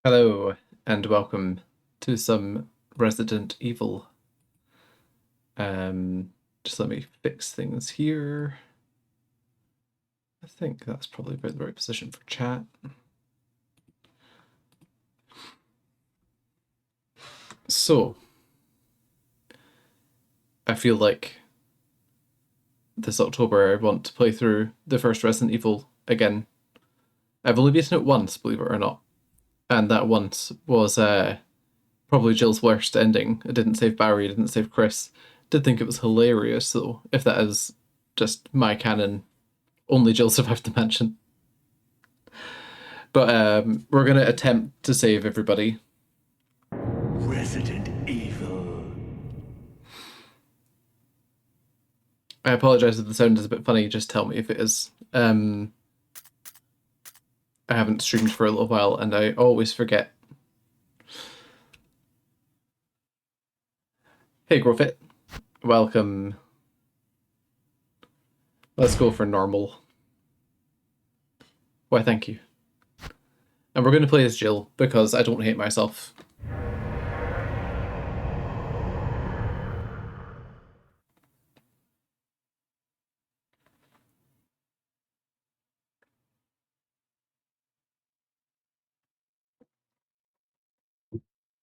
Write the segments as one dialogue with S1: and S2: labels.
S1: Hello and welcome to some Resident Evil. Just let me fix things here. I think that's probably about the right position for chat. So, I feel like this October I want to play through the first Resident Evil again. I've only beaten it once, believe it or not. And that once was probably Jill's worst ending. I didn't save Barry, I didn't save Chris. Did think it was hilarious though, if that is just my canon. Only Jill survived the mansion. But we're going to attempt to save everybody.
S2: Resident Evil.
S1: I apologize if the sound is a bit funny, just tell me if it is. I haven't streamed for a little while and I always forget. Hey Growfit, welcome. Let's go for normal. Why, thank you. And we're going to play as Jill because I don't hate myself.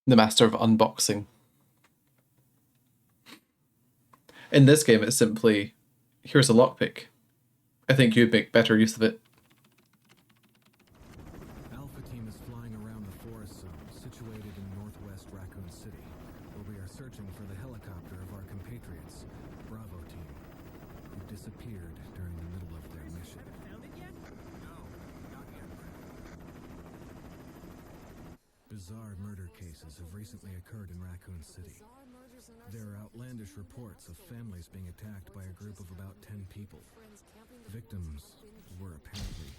S1: The master of unboxing. In this game, it's simply, here's a lockpick. I think you'd make better use of it.
S3: Alpha team is flying around the forest zone situated in northwest Raccoon City, where we are searching for the helicopter of our compatriots, Bravo team, who disappeared during the middle of their mission. Found it yet? No, not yet. Bizarre murder cases have recently occurred in Raccoon City. There are outlandish reports of families being attacked by a group of about 10 people. Victims were apparently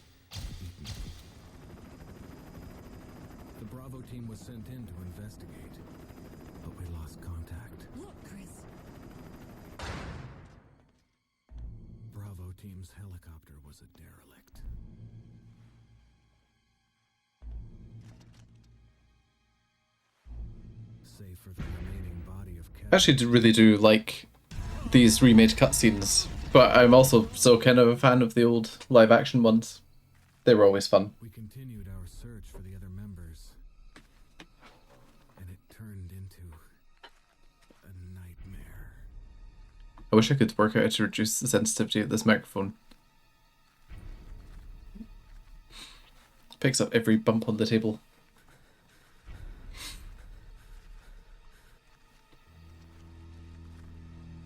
S3: eaten. The Bravo team was sent in to investigate, but we lost contact.
S4: Look, Chris.
S3: Bravo team's helicopter was a derelict. Save for the remaining body of
S1: I actually really do like these remade cutscenes, but I'm also so kind of a fan of the old live action ones. They were always fun.
S3: We continued our search for the other members, and it turned into a nightmare.
S1: I wish I could work out how to reduce the sensitivity of this microphone. It picks up every bump on the table.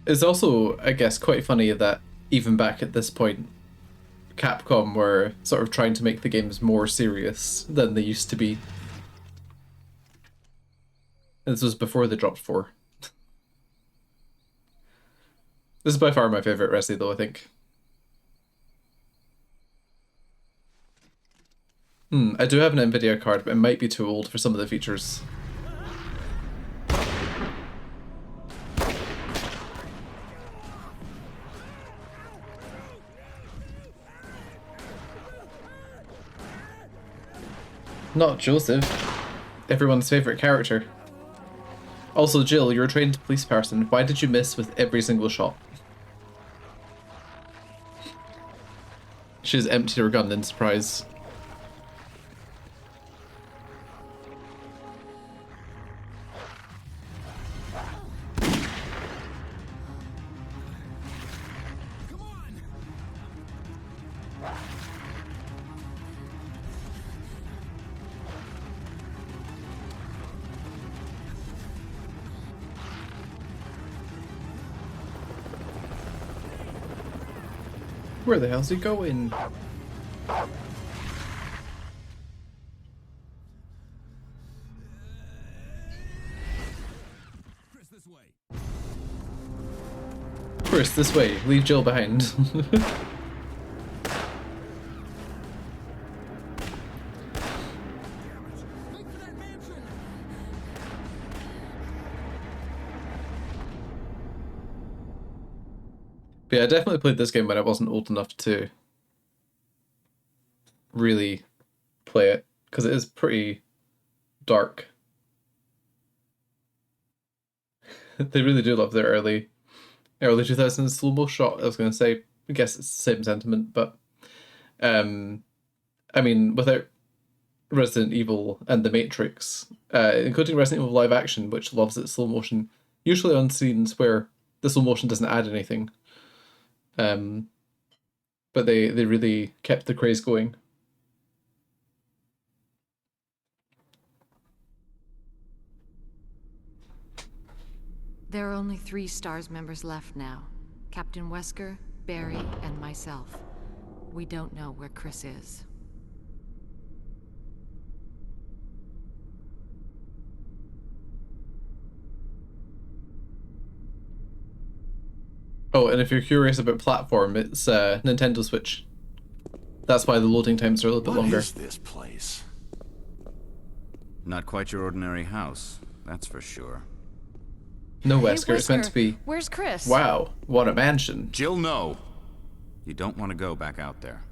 S1: It's also, I guess, quite funny that even back at this point, Capcom were sort of trying to make the games more serious than they used to be. This was before they dropped 4. This is by far my favourite Resi though, I think. I do have an Nvidia card, but it might be too old for some of the features. Not Joseph. Everyone's favourite character. Also, Jill, you're a trained police person. Why did you miss with every single shot? She's emptied her gun in surprise. Where the hell's he going?
S3: Chris, this way.
S1: Chris, this way. Leave Jill behind. But yeah, I definitely played this game when I wasn't old enough to really play it, because it is pretty dark. They really do love their early 2000s slow-mo shot. I was going to say, I guess it's the same sentiment, but I mean, without Resident Evil and The Matrix, including Resident Evil live action, which loves its slow motion, usually on scenes where the slow motion doesn't add anything. But they really kept the craze going.
S2: There are only 3 STARS members left now. Captain Wesker, Barry, and myself. We don't know where Chris is.
S1: Oh, and if you're curious about platform, it's Nintendo Switch. That's why the loading times are a little bit longer.
S4: What is this place?
S5: Not quite your ordinary house, that's for sure.
S1: No,
S2: Hey,
S1: Wesker, it's meant to be...
S2: Where's Chris?
S1: Wow, what a mansion.
S5: Jill, no! You don't want to go back out there.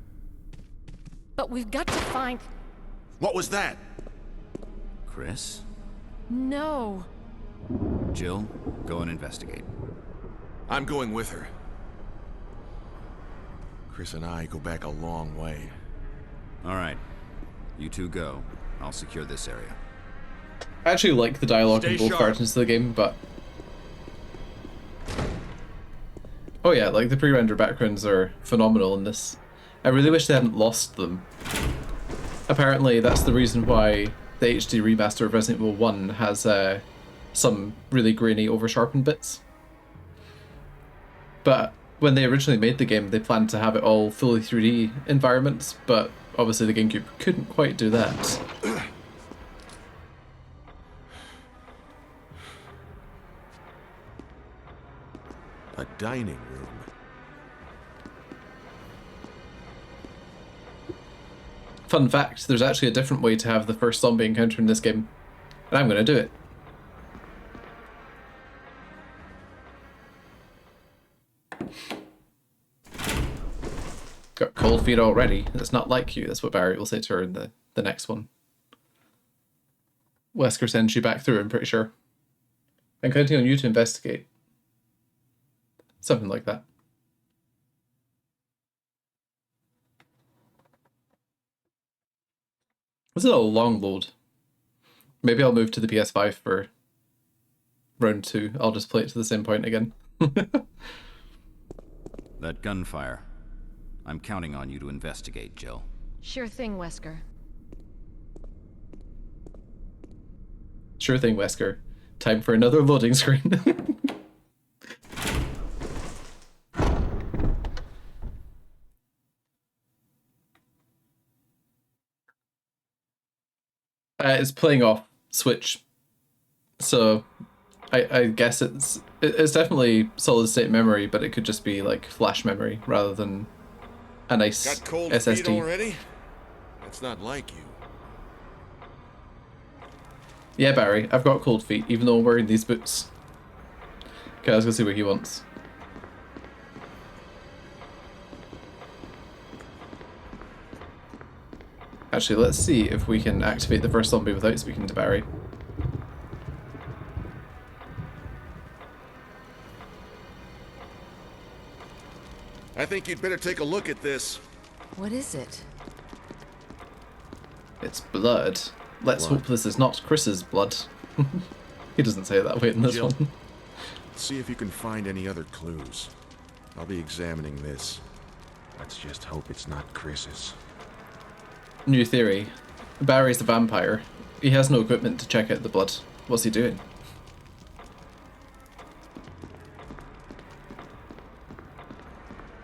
S2: But we've got to find...
S4: What was that?
S5: Chris?
S2: No.
S5: Jill, go and investigate.
S4: I'm going with her. Chris and I go back a long way.
S5: Alright. You two go. I'll secure this area.
S1: I actually like the dialogue in
S4: Stay
S1: both
S4: sharp.
S1: versions of the game, but... Oh yeah, like the pre-render backgrounds are phenomenal in this. I really wish they hadn't lost them. Apparently that's the reason why the HD remaster of Resident Evil 1 has some really grainy, over-sharpened bits. But when they originally made the game, they planned to have it all fully 3D environments, but obviously the GameCube couldn't quite do that.
S4: A dining room.
S1: Fun fact, there's actually a different way to have the first zombie encounter in this game, and I'm going to do it. Got cold feet already. It's not like you. That's what Barry will say to her in the next one. Wesker sends you back through, I'm pretty sure. I'm counting on you to investigate. Something like that. This is a long load. Maybe I'll move to the PS5 for round 2. I'll just play it to the same point again.
S5: That gunfire. I'm counting on you to investigate, Jill.
S2: Sure thing, Wesker.
S1: Sure thing, Wesker. Time for another loading screen. It's playing off Switch, so I guess it's definitely solid state memory, but it could just be like flash memory rather than a nice
S4: Got cold
S1: SSD.
S4: feet already? That's not like you.
S1: Yeah, Barry, I've got cold feet, even though I'm wearing these boots. Okay, let's go see what he wants. Actually, let's see if we can activate the first zombie without speaking to Barry.
S4: I think you'd better take a look at this.
S2: What is it?
S1: It's blood. Let's
S4: Blood.
S1: hope this is not Chris's blood. He doesn't say it that way in this
S4: Jill.
S1: one.
S4: See if you can find any other clues. I'll be examining this. Let's just hope it's not Chris's.
S1: New theory. Barry's a vampire. He has no equipment to check out the blood. What's he doing?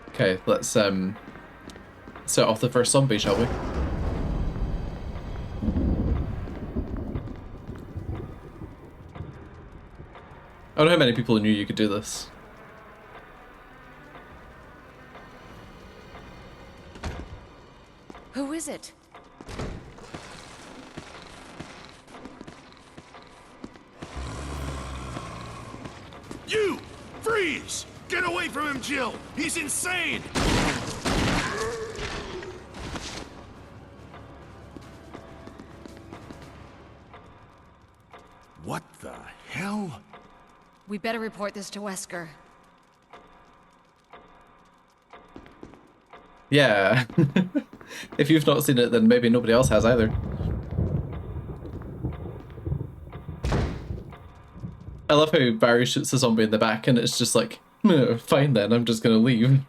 S1: Okay, let's set off the first zombie, shall we? I don't know how many people knew you could do this.
S2: Who is it?
S4: You! Freeze! Get away from him, Jill! He's insane!
S2: We better report this to Wesker.
S1: Yeah. If you've not seen it, then maybe nobody else has either. I love how Barry shoots a zombie in the back and it's just like, fine then, I'm just gonna leave.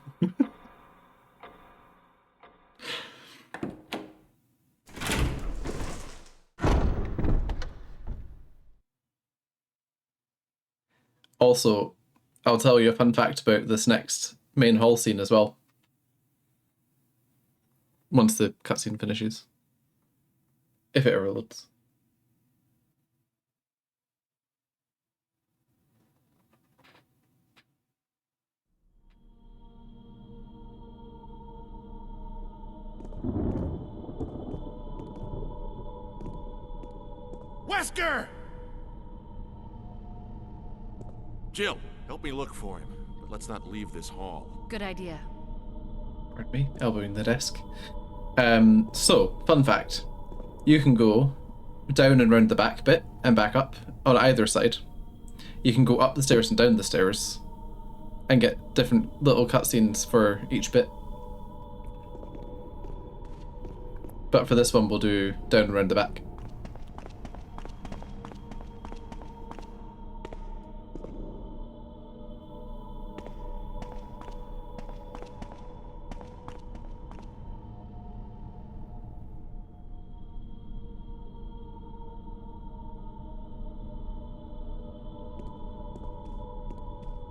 S1: Also, I'll tell you a fun fact about this next main hall scene as well. Once the cutscene finishes. If it ever loads.
S4: Wesker! Jill, help me look for him, but let's not leave this hall.
S2: Good idea.
S1: Pardon me, elbowing the desk. So, fun fact. You can go down and round the back bit and back up on either side. You can go up the stairs and down the stairs and get different little cutscenes for each bit. But for this one, we'll do down and round the back.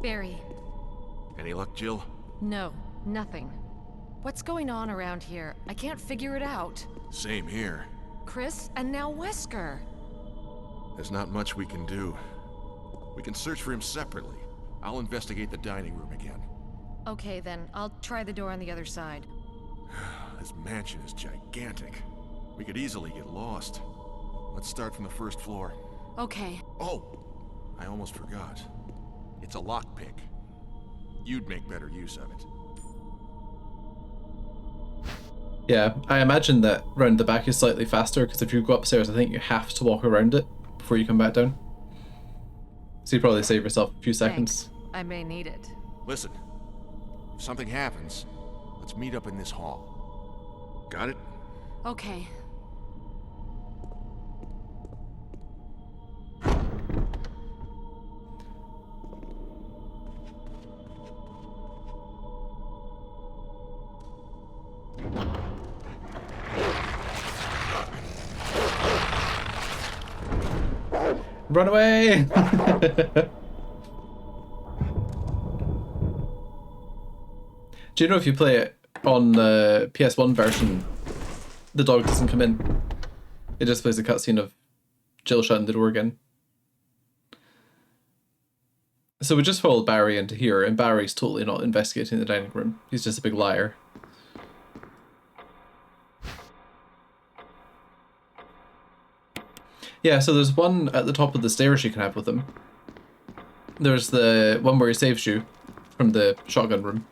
S2: Barry.
S4: Any luck, Jill?
S2: No, nothing. What's going on around here? I can't figure it out.
S4: Same here.
S2: Chris, and now Wesker.
S4: There's not much we can do. We can search for him separately. I'll investigate the dining room again.
S2: Okay then, I'll try the door on the other side.
S4: This mansion is gigantic. We could easily get lost. Let's start from the first floor.
S2: Okay.
S4: Oh! I almost forgot. It's a lockpick. You'd make better use of it.
S1: Yeah, I imagine that round the back is slightly faster because if you go upstairs, I think you have to walk around it before you come back down. So you probably save yourself a few seconds.
S2: Thanks. I may need it.
S4: Listen, if something happens, let's meet up in this hall. Got it?
S2: Okay.
S1: Run away! Do you know if you play it on the PS1 version, the dog doesn't come in? It just plays a cutscene of Jill shutting the door again. So we just followed Barry into here, and Barry's totally not investigating the dining room. He's just a big liar. Yeah, so there's one at the top of the stairs you can have with him. There's the one where he saves you from the shotgun room.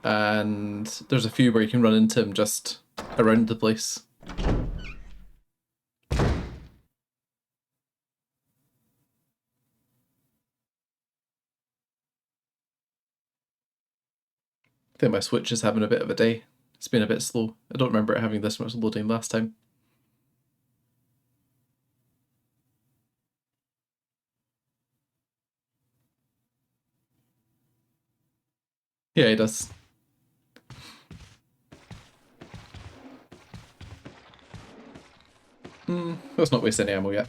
S1: And there's a few where you can run into him just around the place. I think my Switch is having a bit of a day. It's been a bit slow. I don't remember it having this much loading last time. Yeah, he does. Let's not waste any ammo yet.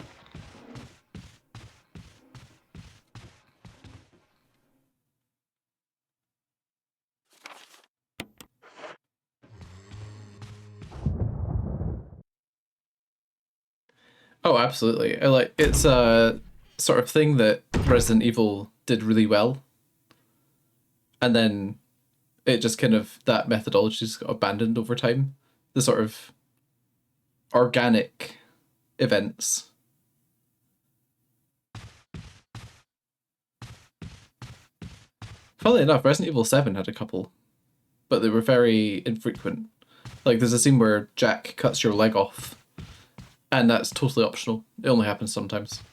S1: Oh, absolutely. It's a sort of thing that Resident Evil did really well. And then it just kind of, that methodology just got abandoned over time. The sort of organic events. Funnily enough, Resident Evil 7 had a couple, but they were very infrequent. Like, there's a scene where Jack cuts your leg off, and that's totally optional. It only happens sometimes.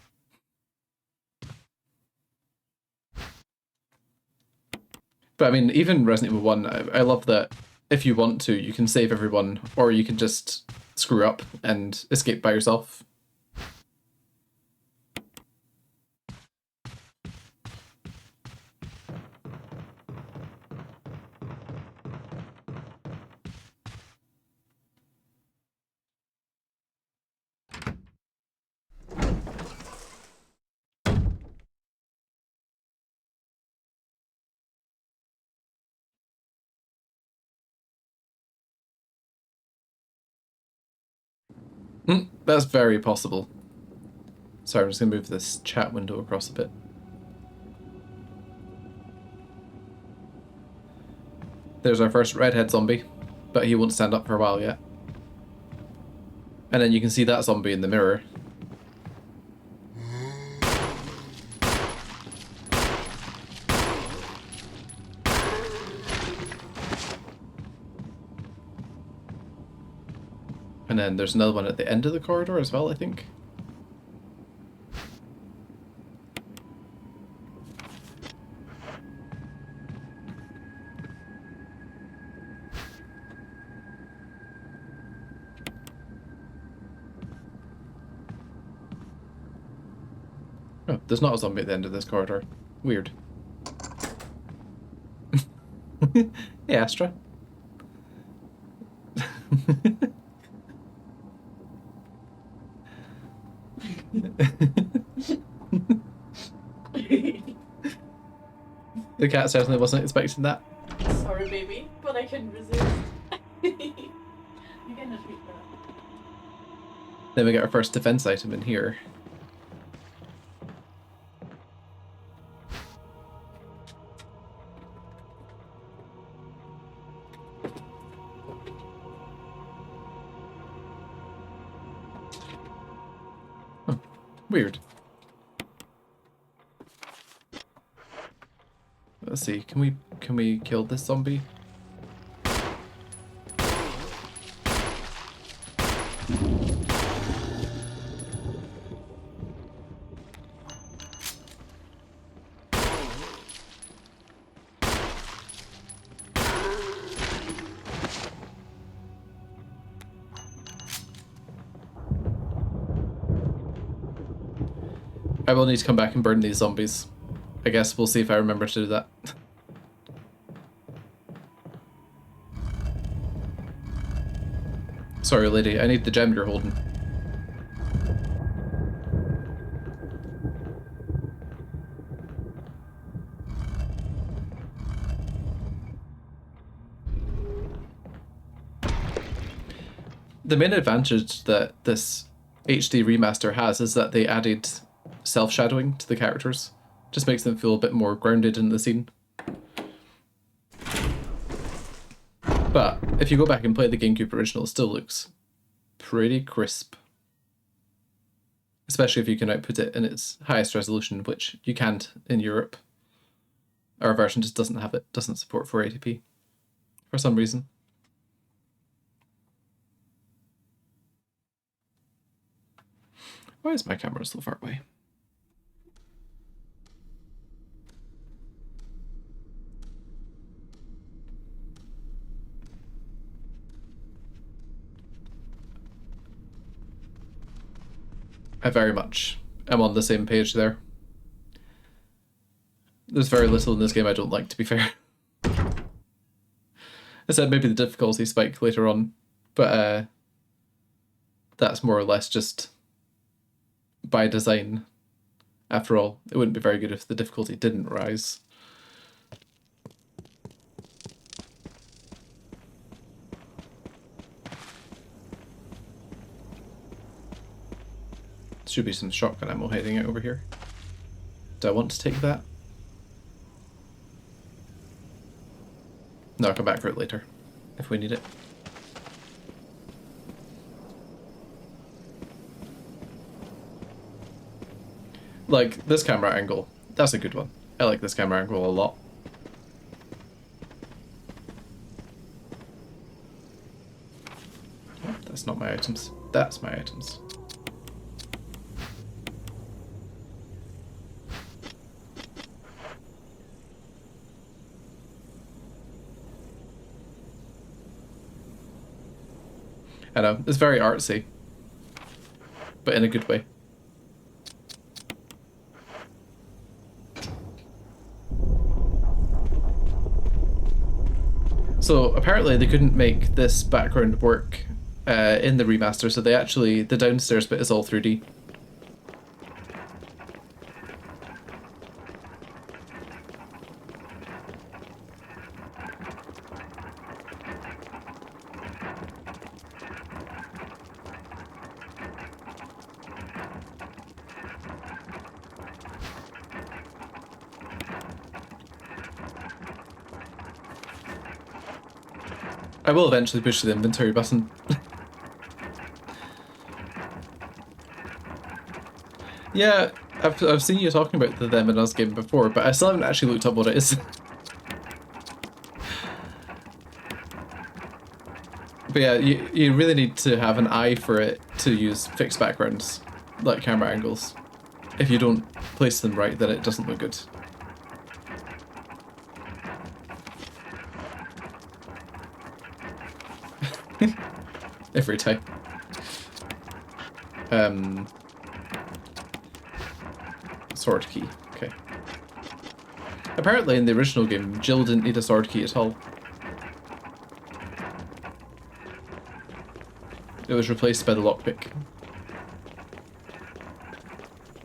S1: But I mean, even Resident Evil 1, I love that if you want to, you can save everyone, or you can just screw up and escape by yourself. That's very possible. Sorry, I'm just going to move this chat window across a bit. There's our first redhead zombie, but he won't stand up for a while yet. And then you can see that zombie in the mirror. And then there's another one at the end of the corridor as well, I think. Oh, there's not a zombie at the end of this corridor. Weird. Hey, Astra. The cat certainly wasn't expecting that.
S6: Sorry, baby, but I couldn't resist. You can just read that.
S1: Then we get our first defense item in here. Oh, weird. Let's see. Can we kill this zombie? I will need to come back and burn these zombies. I guess we'll see if I remember to do that. Sorry, lady, I need the gem you're holding. The main advantage that this HD remaster has is that they added self-shadowing to the characters. Just makes them feel a bit more grounded in the scene. But if you go back and play the GameCube original, it still looks pretty crisp. Especially if you can output it in its highest resolution, which you can't in Europe. Our version just doesn't have it, doesn't support 480p for some reason. Why is my camera so far away? I very much am on the same page there. There's very little in this game I don't like, to be fair. I said maybe the difficulty spike later on, but that's more or less just by design. After all, it wouldn't be very good if the difficulty didn't rise. Should be some shotgun ammo hiding out over here. Do I want to take that? No, I'll come back for it later, if we need it. Like, this camera angle, that's a good one. I like this camera angle a lot. Oh, that's not my items. That's my items. I know, it's very artsy, but in a good way. So apparently they couldn't make this background work in the remaster, so the downstairs bit is all 3D. I will eventually push the inventory button. Yeah, I've seen you talking about the Them and Us game before, but I still haven't actually looked up what it is. But yeah, you really need to have an eye for it to use fixed backgrounds, like camera angles. If you don't place them right, then it doesn't look good. Every time. Sword key. Okay. Apparently in the original game, Jill didn't need a sword key at all. It was replaced by the lockpick.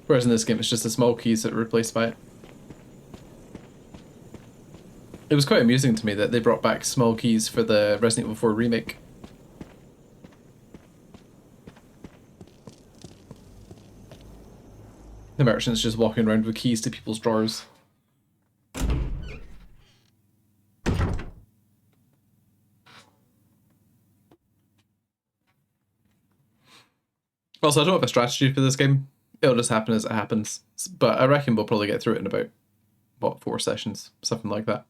S1: Whereas in this game, it's just the small keys that are replaced by it. It was quite amusing to me that they brought back small keys for the Resident Evil 4 remake. The merchant's just walking around with keys to people's drawers. Also, I don't have a strategy for this game. It'll just happen as it happens. But I reckon we'll probably get through it in about, what, 4 sessions? Something like that.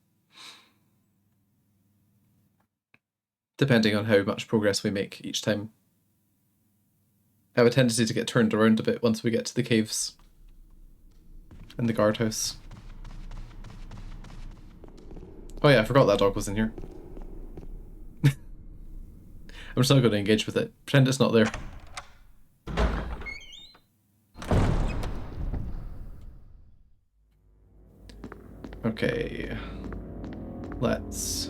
S1: Depending on how much progress we make each time. I have a tendency to get turned around a bit once we get to the caves. And the guardhouse. Oh yeah, I forgot that dog was in here. I'm still going to engage with it. Pretend it's not there. Okay. Let's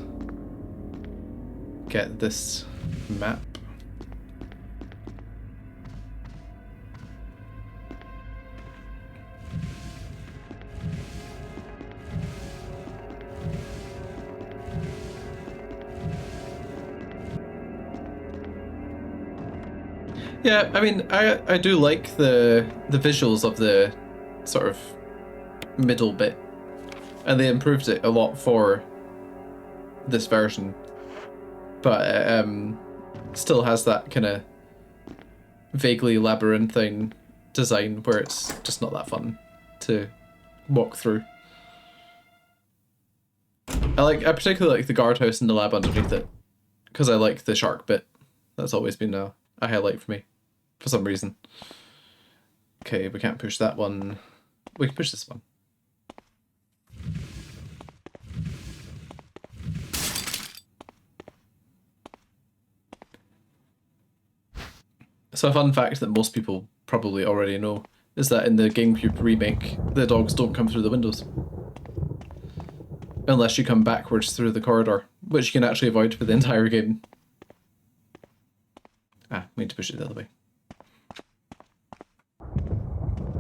S1: get this map. Yeah, I mean, I do like the visuals of the sort of middle bit, and they improved it a lot for this version, but it still has that kind of vaguely labyrinthine design where it's just not that fun to walk through. I particularly like the guardhouse and the lab underneath it, because I like the shark bit. That's always been a highlight for me, for some reason. Okay, we can't push that one. We can push this one. So a fun fact that most people probably already know is that in the GameCube remake, the dogs don't come through the windows. Unless you come backwards through the corridor, which you can actually avoid for the entire game. Ah, we need to push it the other way.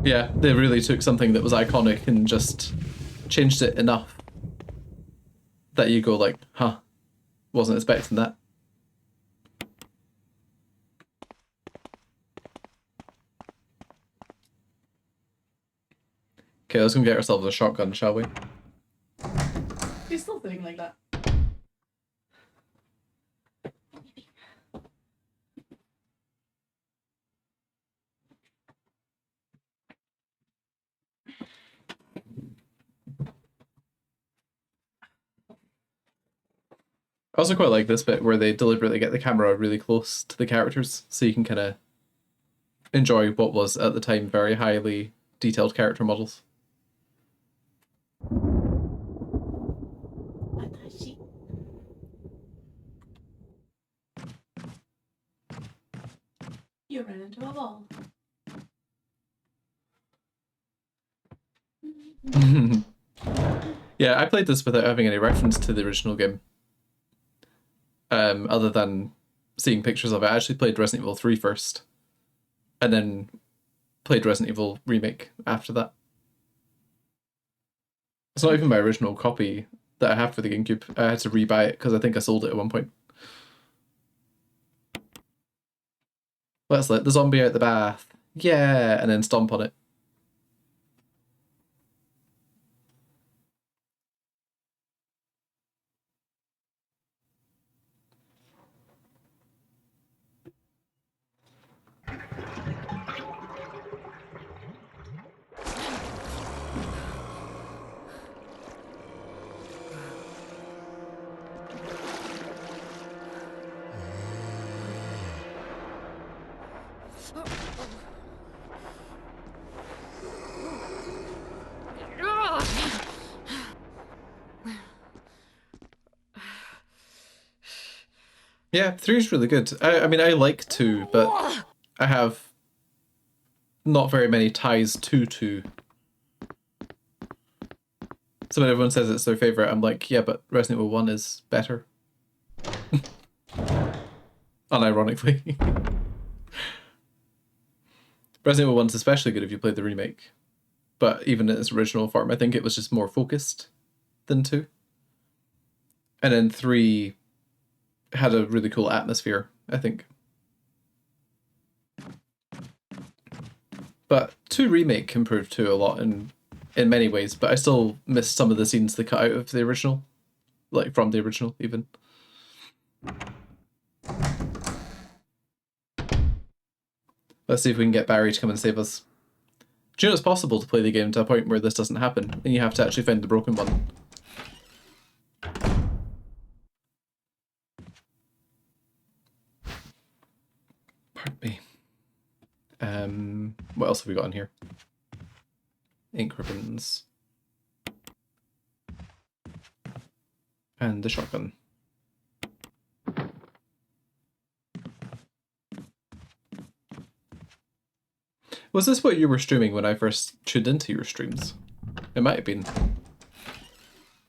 S1: Yeah, they really took something that was iconic and just changed it enough that you go like, huh, wasn't expecting that. Okay, let's go get ourselves a shotgun, shall we?
S6: You're still sitting like that.
S1: I also quite like this bit where they deliberately get the camera really close to the characters so you can kind of enjoy what was at the time very highly detailed character models.
S6: You ran into a wall.
S1: Yeah, I played this without having any reference to the original game. Other than seeing pictures of it. I actually played Resident Evil 3 first, and then played Resident Evil Remake after that. It's not even my original copy that I have for the GameCube. I had to rebuy it because I think I sold it at one point. Let's let the zombie out the bath. Yeah, and then stomp on it. Yeah, 3 is really good. I mean, I like 2, but I have not very many ties to 2. So when everyone says it's their favourite, I'm like, yeah, but Resident Evil 1 is better. Unironically. Resident Evil 1's especially good if you played the remake. But even in its original form, I think it was just more focused than 2. And then 3 had a really cool atmosphere, I think. But 2 Remake improved 2 a lot in many ways, but I still miss some of the scenes they cut out of the original. Like, from the original, even. Let's see if we can get Barry to come and save us. Do you know it's possible to play the game to a point where this doesn't happen, and you have to actually find the broken one? Pardon me. What else have we got in here? Ink ribbons. And the shotgun. Was this what you were streaming when I first tuned into your streams? It might have been.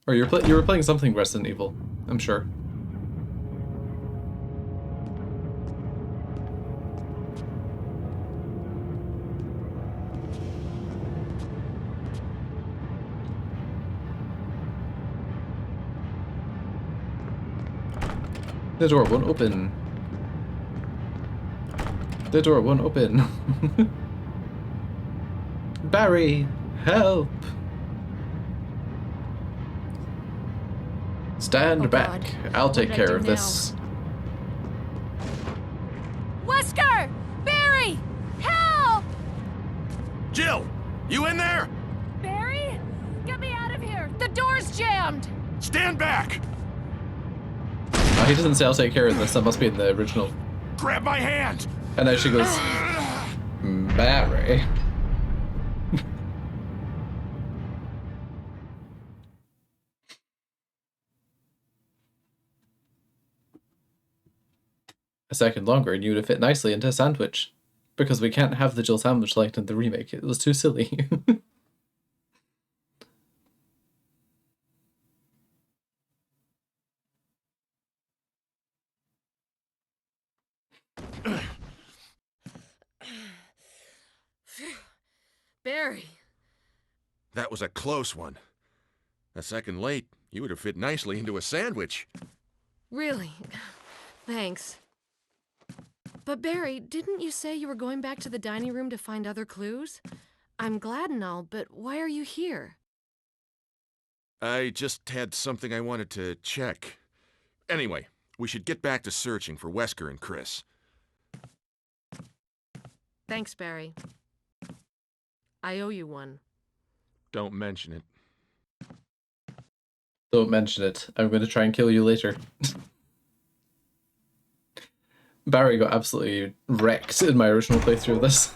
S1: Or you were playing something Resident Evil, I'm sure. The door won't open. The door won't open. Barry, help! Stand back.
S2: God.
S1: I'll take
S2: What did I
S1: care
S2: do
S1: of this.
S2: Wesker! Barry! Help!
S4: Jill! You in there?
S2: Barry? Get me out of here! The door's jammed!
S4: Stand back!
S1: Oh, he doesn't say I'll take care of this. That must be in the original.
S4: Grab my hand!
S1: And then she goes, Barry. A second longer and you would have fit nicely into a sandwich. Because we can't have the Jill sandwich like in the remake. It was too silly.
S2: Barry.
S4: That was a close one. A second late, you would have fit nicely into a sandwich.
S2: Really? Thanks. But Barry, didn't you say you were going back to the dining room to find other clues? I'm glad and all, but why are you here?
S4: I just had something I wanted to check. Anyway, we should get back to searching for Wesker and Chris.
S2: Thanks, Barry. I owe you one.
S4: Don't mention it.
S1: Don't mention it. I'm going to try and kill you later. Barry got absolutely wrecked in my original playthrough of this.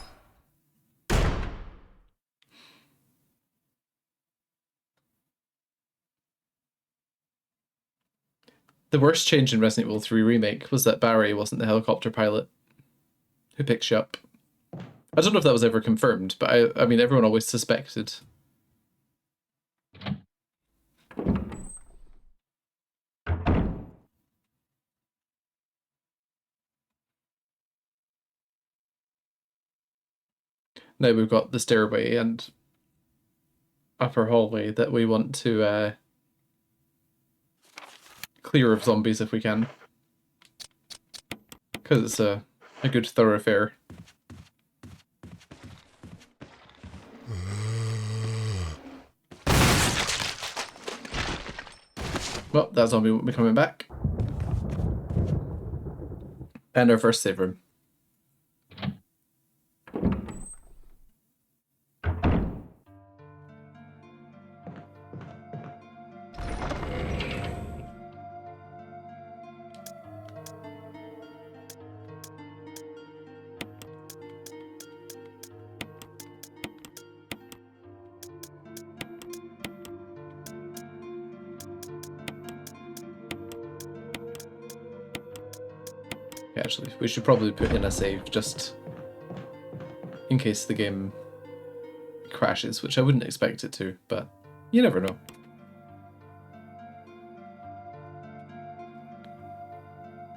S1: The worst change in Resident Evil 3 Remake was that Barry wasn't the helicopter pilot, who picks you up. I don't know if that was ever confirmed, but I mean, everyone always suspected. Now we've got the stairway and upper hallway that we want to clear of zombies if we can. Because it's a good thoroughfare. Well, that zombie won't be coming back. And our first save room. Actually, we should probably put in a save just in case the game crashes, which I wouldn't expect it to, but you never know.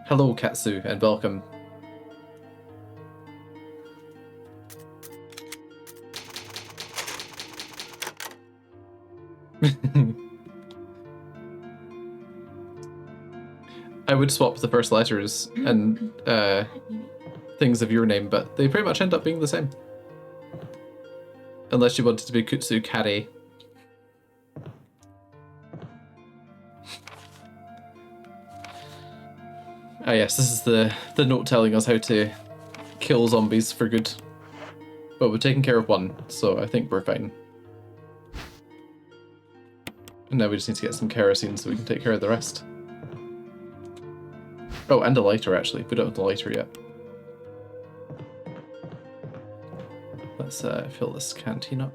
S1: Hello, Katsu, and welcome. I would swap the first letters and things of your name, but they pretty much end up being the same. Unless you wanted to be Kutsu Kare. Ah yes, this is the note telling us how to kill zombies for good. But we've taken care of one, so I think we're fine. And now we just need to get some kerosene so we can take care of the rest. Oh, and a lighter actually. We don't have the lighter yet. Let's fill this canteen up.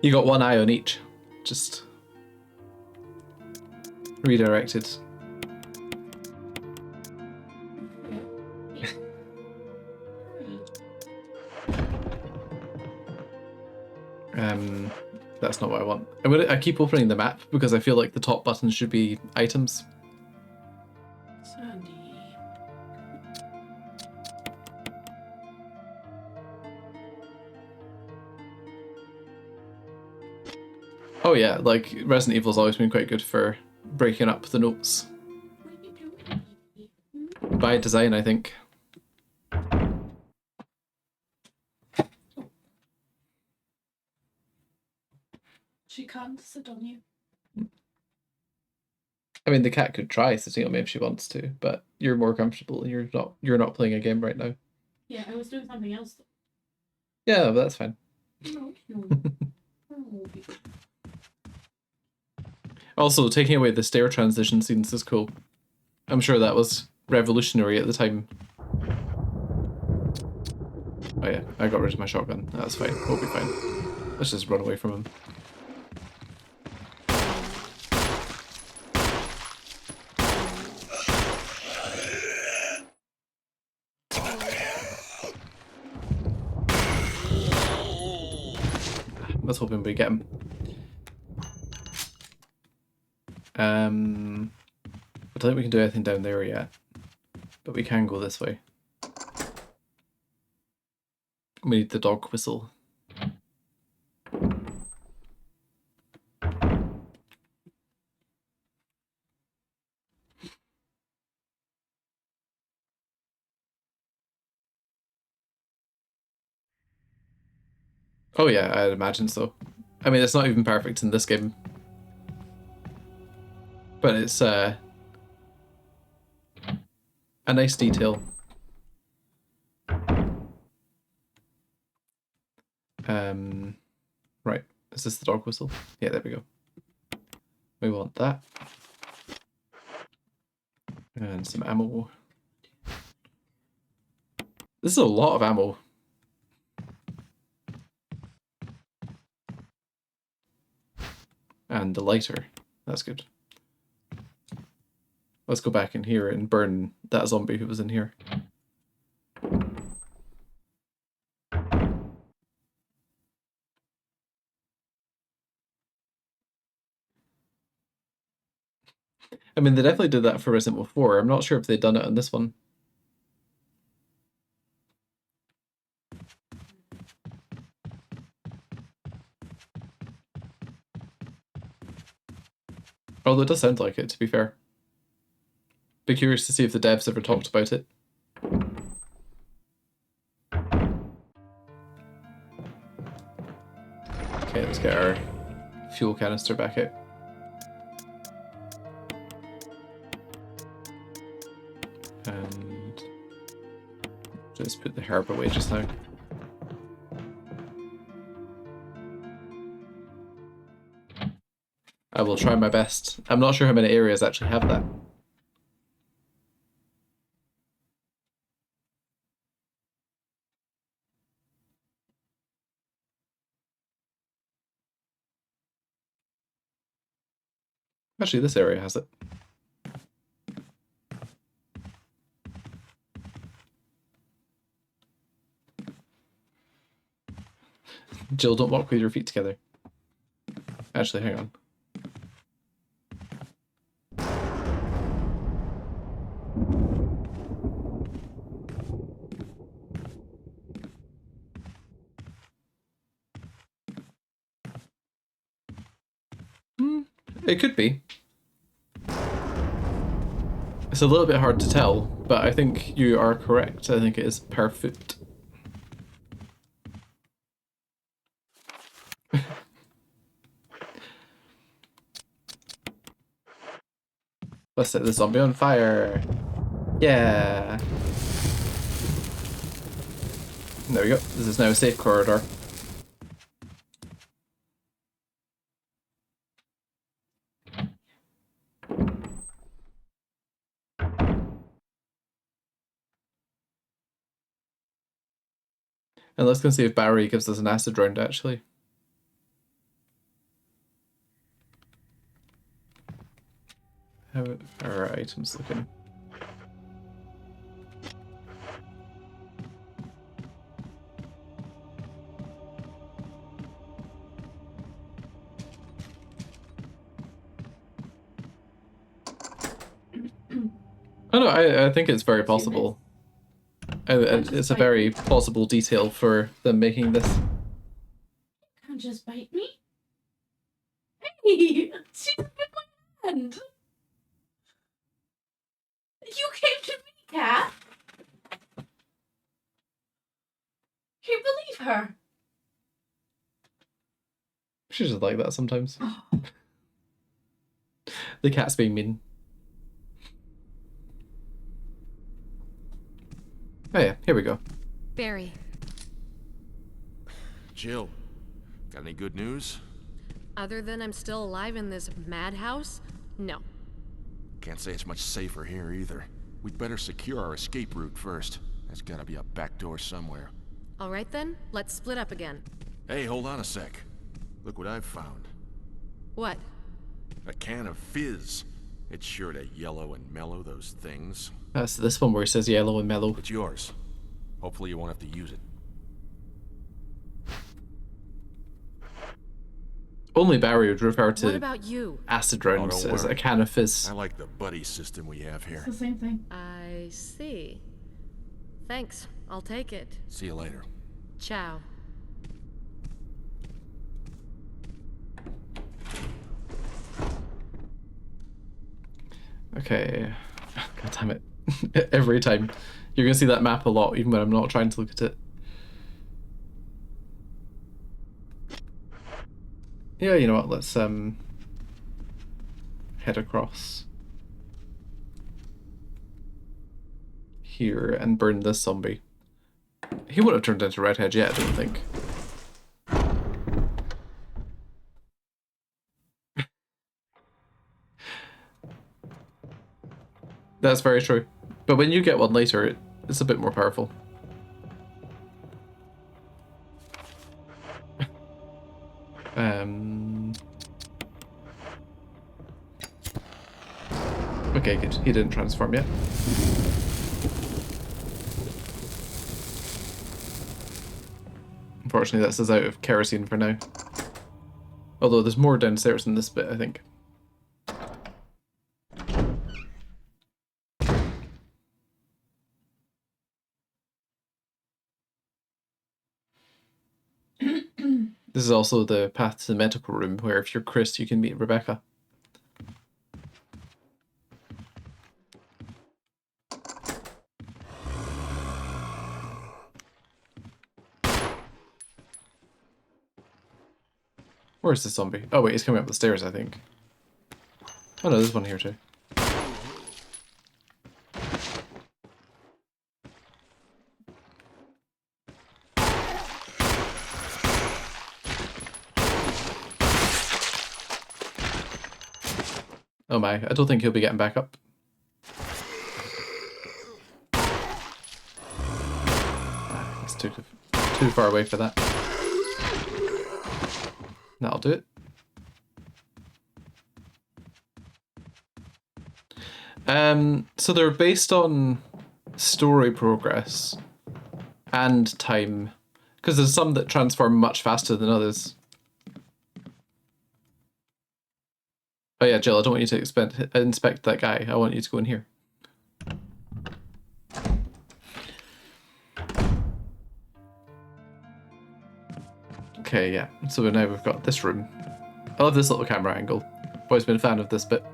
S1: You got one eye on each. Just redirected. That's not what I want. I keep opening the map because I feel like the top button should be items.
S6: Sandy.
S1: Oh yeah, like Resident Evil's always been quite good for breaking up the notes.
S6: What are you doing?
S1: By design, I think.
S6: She can't sit on you.
S1: I mean, the cat could try sitting on me if she wants to, but you're more comfortable. You're not playing a game right now.
S6: Yeah, I was doing something else.
S1: Yeah, but that's fine.
S6: No. Oh,
S1: Also, taking away the stair transition scenes is cool. I'm sure that was revolutionary at the time. Oh yeah, I got rid of my shotgun. That's fine. We'll be fine. Let's just run away from him. Let's hope we get him. I don't think we can do anything down there yet, but we can go this way. We need the dog whistle. Oh yeah, I'd imagine so. I mean, it's not even perfect in this game, but it's a nice detail. Right, is this the dog whistle? Yeah, there we go. We want that. And some ammo. This is a lot of ammo. And the lighter. That's good. Let's go back in here and burn that zombie who was in here. I mean, they definitely did that for Resident Evil 4. I'm not sure if they'd done it on this one. Although it does sound like it, to be fair. Be curious to see if the devs ever talked about it. Okay, let's get our fuel canister back out. And just put the herb away just now. I will try my best. I'm not sure how many areas actually have that. Actually, this area has it. Jill, don't walk with your feet together. Actually, hang on. It could be. It's a little bit hard to tell, but I think you are correct. I think it is per foot. Let's set the zombie on fire. Yeah. There we go. This is now a safe corridor. And let's go see if Barry gives us an acid round, actually. How are our items looking? Oh no, I think it's very possible. It's a very plausible detail for them making this.
S6: Can't just bite me. Hey, she bit my hand. You came to me, Cat. Can't believe her.
S1: She's just like that sometimes. The cat's being mean. Oh yeah, here we go.
S2: Barry.
S4: Jill, got any good news?
S2: Other than I'm still alive in this madhouse? No.
S4: Can't say it's much safer here either. We'd better secure our escape route first. There's gotta be a back door somewhere.
S2: All right then, let's split up again.
S4: Hey, hold on a sec. Look what I've found.
S2: What?
S4: A can of fizz. It's sure to yellow and mellow those things.
S1: That's this one where it says yellow and mellow.
S4: It's yours. Hopefully you won't have to use it.
S1: Only Barry would refer
S2: What
S1: to
S2: about you?
S1: acid rounds
S4: don't
S1: as a
S4: worry.
S1: can of fizz.
S4: I like the buddy system we have here.
S6: It's the same thing.
S2: I see. Thanks, I'll take it.
S4: See you later.
S2: Ciao.
S1: Okay. God damn it. Every time. You're gonna see that map a lot, even when I'm not trying to look at it. Yeah, you know what, let's head across here and burn this zombie. He wouldn't have turned into Redhead yet, I don't think. That's very true. But when you get one later, it's a bit more powerful. Okay, good. He didn't transform yet. Unfortunately, that's us out of kerosene for now. Although there's more downstairs in this bit, I think. This is also the path to the medical room, where if you're Chris, you can meet Rebecca. Where's the zombie? Oh wait, he's coming up the stairs, I think. Oh no, there's one here too. Oh my, I don't think he'll be getting back up. Ah, it's too far away for that. That'll do it. So they're based on story progress and time, because there's some that transform much faster than others. Oh yeah, Jill, I don't want you to inspect that guy. I want you to go in here. Okay, yeah. So now we've got this room. I love this little camera angle. Always been a fan of this bit.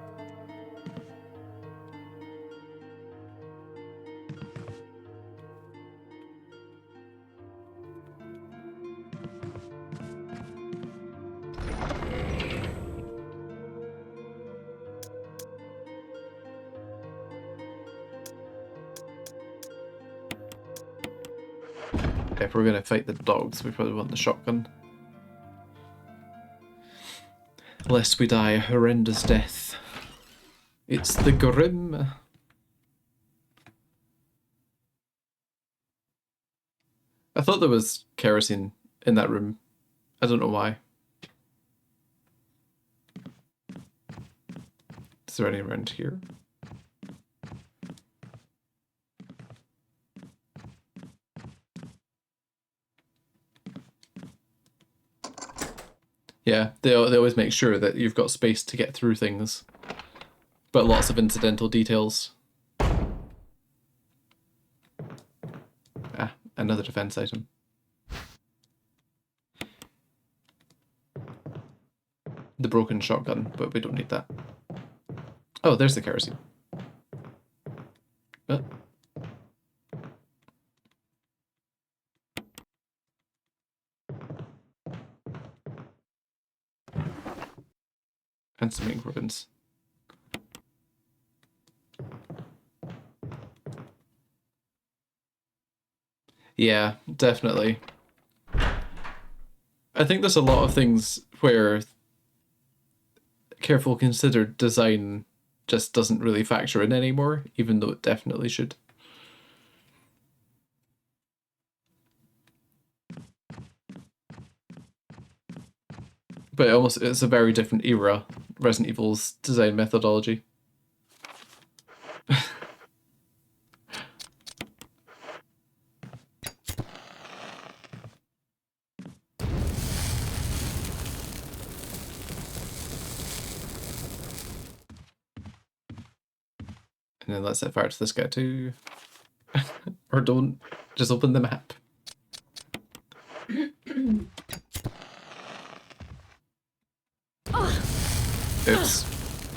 S1: If we're gonna fight the dogs, we probably want the shotgun. Lest we die a horrendous death. It's the grim. I thought there was kerosene in that room. I don't know why. Is there any around here? Yeah, they always make sure that you've got space to get through things, but lots of incidental details. Ah, another defense item. The broken shotgun, but we don't need that. Oh, there's the kerosene. And some ink ribbons. Yeah, definitely. I think there's a lot of things where careful considered design just doesn't really factor in anymore, even though it definitely should. But it's a very different era, Resident Evil's design methodology. And then let's set fire to this guy too. Or don't. Just open the map. Oops.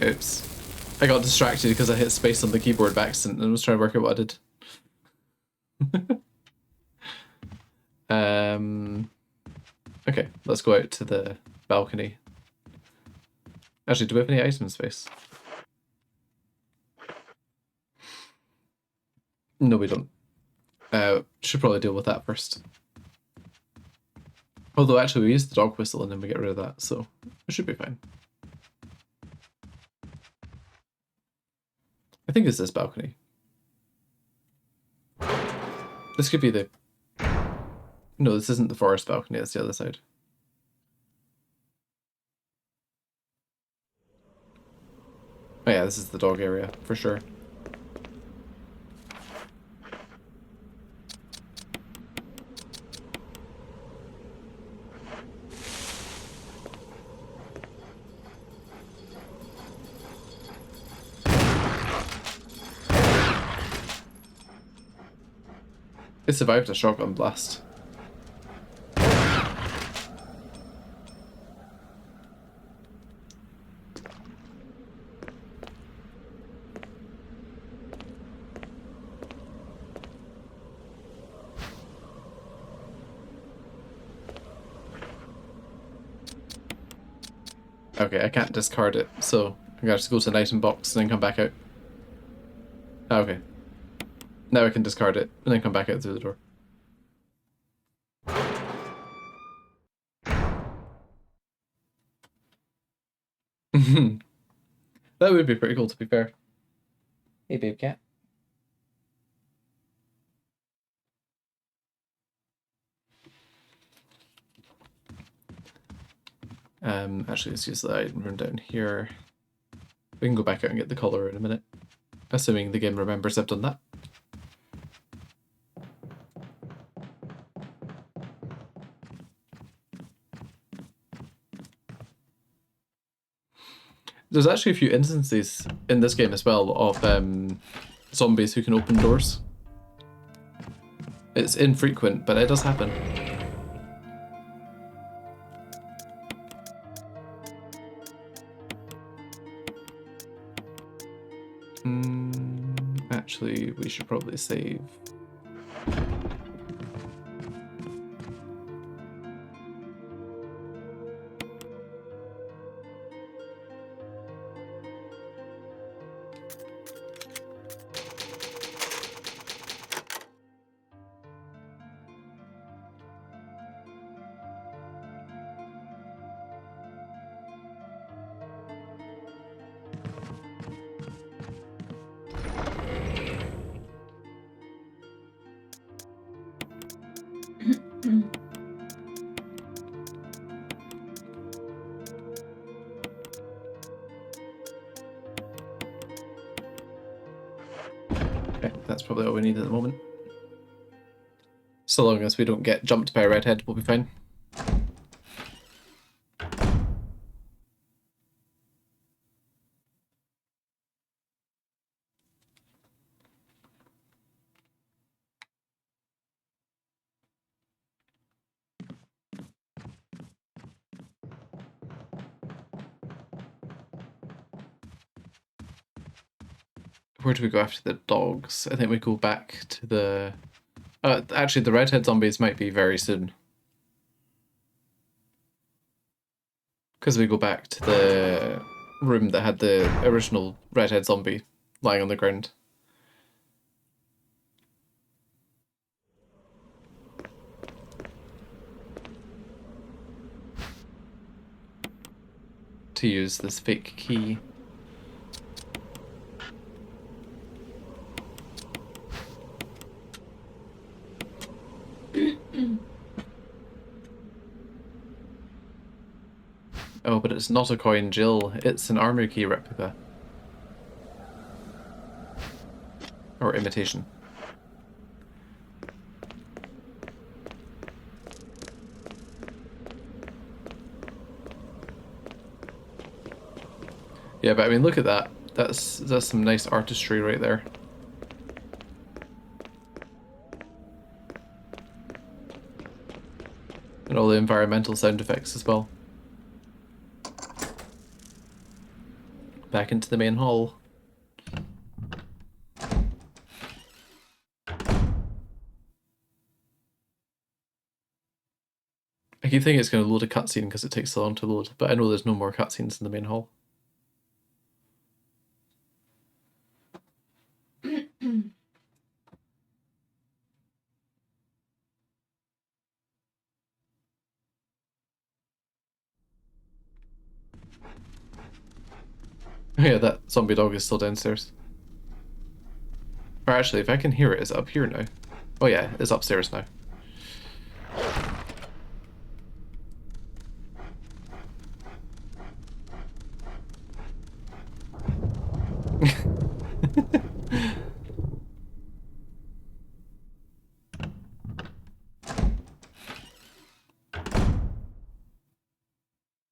S1: Oops. I got distracted because I hit space on the keyboard by accident and was trying to work out what I did. Okay, let's go out to the balcony. Actually, do we have any item space? No, we don't. Should probably deal with that first. Although actually we use the dog whistle and then we get rid of that, so it should be fine. I think it's this balcony. This could be the... No, this isn't the forest balcony, that's the other side. Oh yeah, this is the dog area, for sure. It survived a shotgun blast. Okay, I can't discard it, so I'm gonna have to go to an item box and then come back out. Okay. Now I can discard it and then come back out through the door. That would be pretty cool, to be fair. Hey, babe cat. Actually, let's use the item room down here. We can go back out and get the collar in a minute. Assuming the game remembers I've done that. There's actually a few instances in this game as well of zombies who can open doors. It's infrequent, but it does happen. Actually, we should probably save. Okay, that's probably all we need at the moment. So long as we don't get jumped by a redhead, we'll be fine. Where do we go after the dogs? I think we go back to the... actually, the redhead zombies might be very soon. Because we go back to the room that had the original redhead zombie lying on the ground. To use this fake key. Oh, but it's not a coin Jill, it's an armor key replica. Or imitation. Yeah, but I mean, look at that. That's some nice artistry right there. And all the environmental sound effects as well. Back into the main hall. I keep thinking it's going to load a cutscene because it takes so long to load, but I know there's no more cutscenes in the main hall. Yeah, that zombie dog is still downstairs. Or actually, if I can hear it, is it up here now? Oh yeah, it's upstairs now.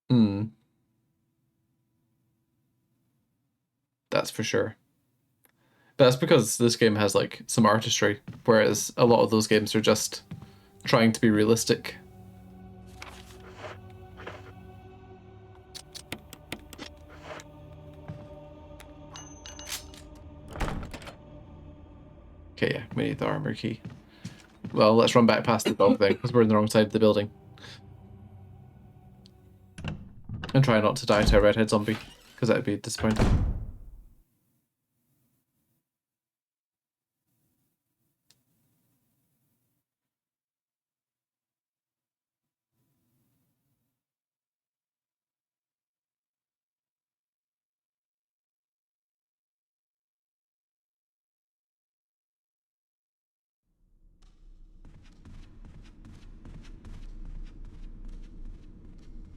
S1: Hmm. That's for sure. But that's because this game has like some artistry, whereas a lot of those games are just trying to be realistic. Okay, yeah, we need the armor key. Well, let's run back past the dog thing, because we're in the wrong side of the building. And try not to die to a redhead zombie, because that would be disappointing.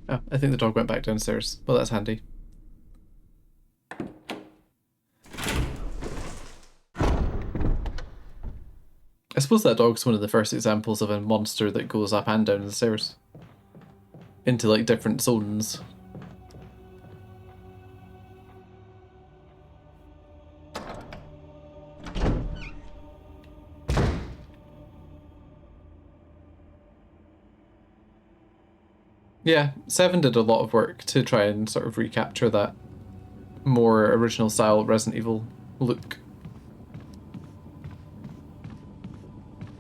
S1: Oh, I think the dog went back downstairs. Well, that's handy. I suppose that dog's one of the first examples of a monster that goes up and down the stairs. Into, like, different zones. Yeah, 7 did a lot of work to try and sort of recapture that more original style Resident Evil look.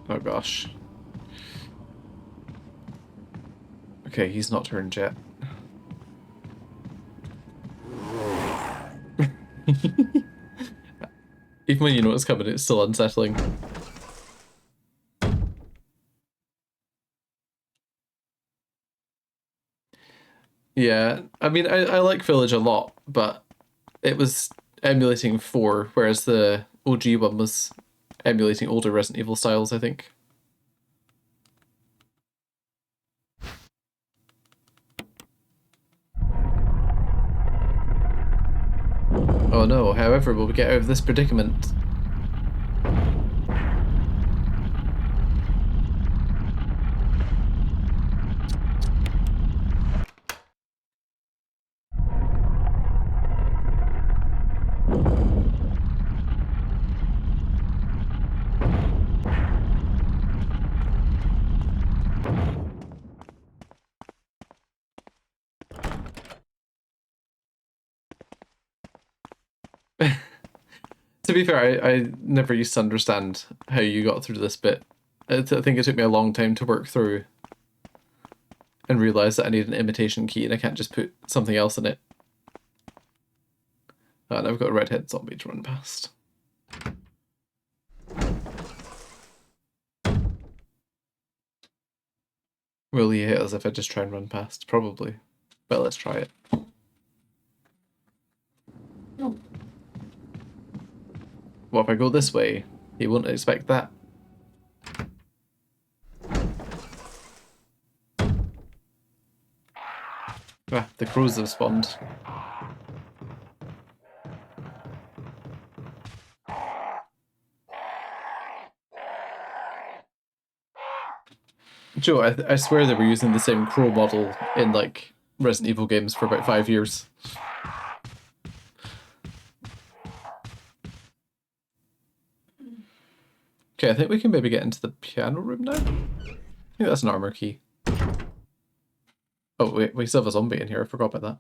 S1: Oh gosh. Okay, he's not turned yet. Even when you know it's coming, it's still unsettling. Yeah, I mean, I like Village a lot, but it was emulating 4, whereas the OG one was emulating older Resident Evil styles, I think. Oh no, however will we get out of this predicament? To be fair, I never used to understand how you got through this bit. I think it took me a long time to work through and realise that I need an imitation key and I can't just put something else in it. And I've got a redhead zombie to run past. Will he hit us if I just try and run past? Probably. But let's try it.
S6: No.
S1: Well, if I go this way, he won't expect that. Ah, the crows have spawned. Joe, I swear they were using the same crow model in, like, Resident Evil games for about 5 years. Okay, I think we can maybe get into the piano room now. I think that's an armor key. Oh, wait, we still have a zombie in here. I forgot about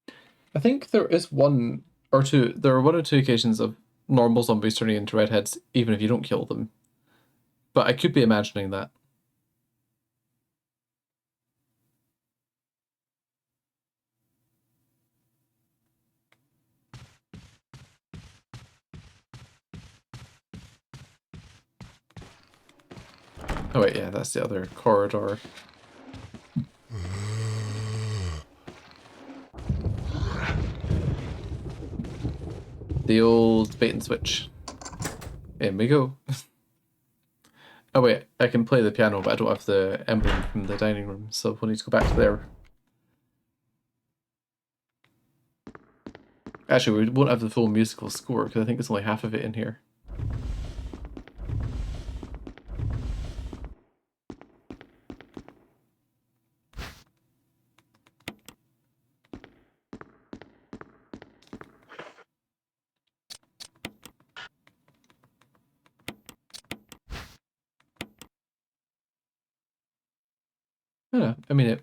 S1: that. I think there is one or two. There are 1 or 2 occasions of normal zombies turning into redheads, even if you don't kill them. But I could be imagining that. Oh wait, yeah, that's the other corridor. The old bait and switch. In we go. Oh wait, I can play the piano, but I don't have the emblem from the dining room, so we'll need to go back to there. Actually, we won't have the full musical score because I think it's only half of it in here. I mean,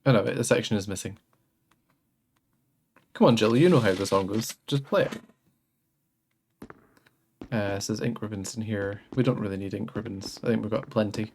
S1: I know a section is missing. Come on, Jill, you know how the song goes. Just play it. It says ink ribbons in here. We don't really need ink ribbons. I think we've got plenty.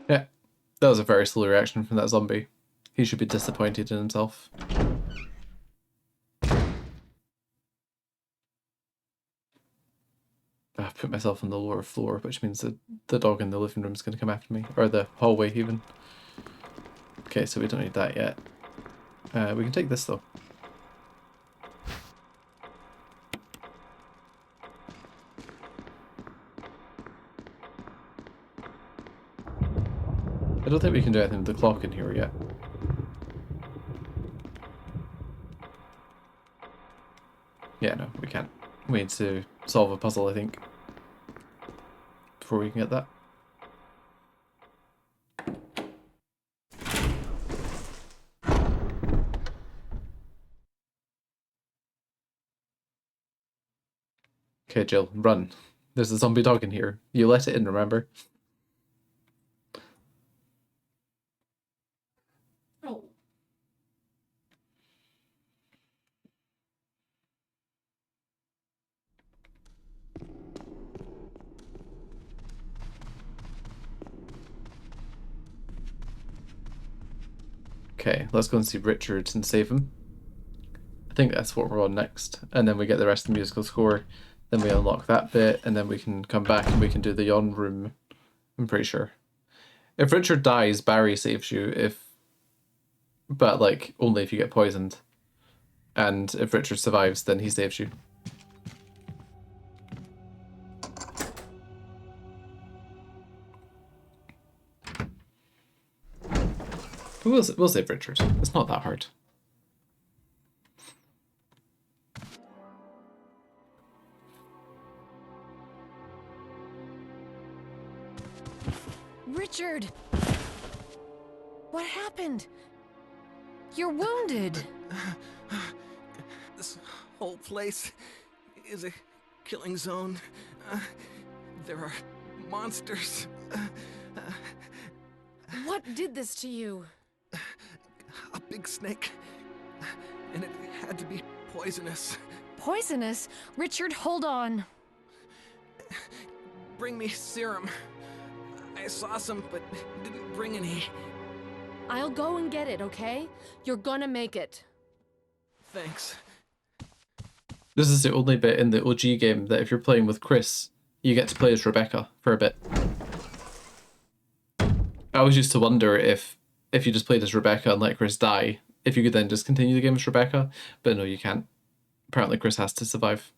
S1: Yeah, that was a very slow reaction from that zombie. He should be disappointed in himself. I've put myself on the lower floor, which means that the dog in the living room is going to come after me. Or the hallway, even. Okay, so we don't need that yet. We can take this, though. I don't think we can do anything with the clock in here yet. Yeah, no, we can't. We need to solve a puzzle, I think, before we can get that. Okay, Jill, run. There's a zombie dog in here. You let it in, remember?
S6: Oh.
S1: Okay, let's go and see Richard and save him. I think that's what we're on next. And then we get the rest of the musical score. Then we unlock that bit, and then we can come back and we can do the yawn room. I'm pretty sure. If Richard dies, Barry saves you. But like only if you get poisoned. And if Richard survives, then he saves you. But we'll save Richard. It's not that hard.
S2: Richard! What happened? You're wounded.
S3: This whole place is a killing zone. There are monsters.
S2: What did this to you?
S3: A big snake. And it had to be poisonous.
S2: Poisonous? Richard, hold on.
S3: Bring me serum. I saw some, but didn't bring any.
S2: I'll go and get it, okay? You're gonna make it.
S3: Thanks.
S1: This is the only bit in the OG game that if you're playing with Chris, you get to play as Rebecca for a bit. I always used to wonder if you just played as Rebecca and let Chris die, if you could then just continue the game as Rebecca, but no, you can't. Apparently Chris has to survive.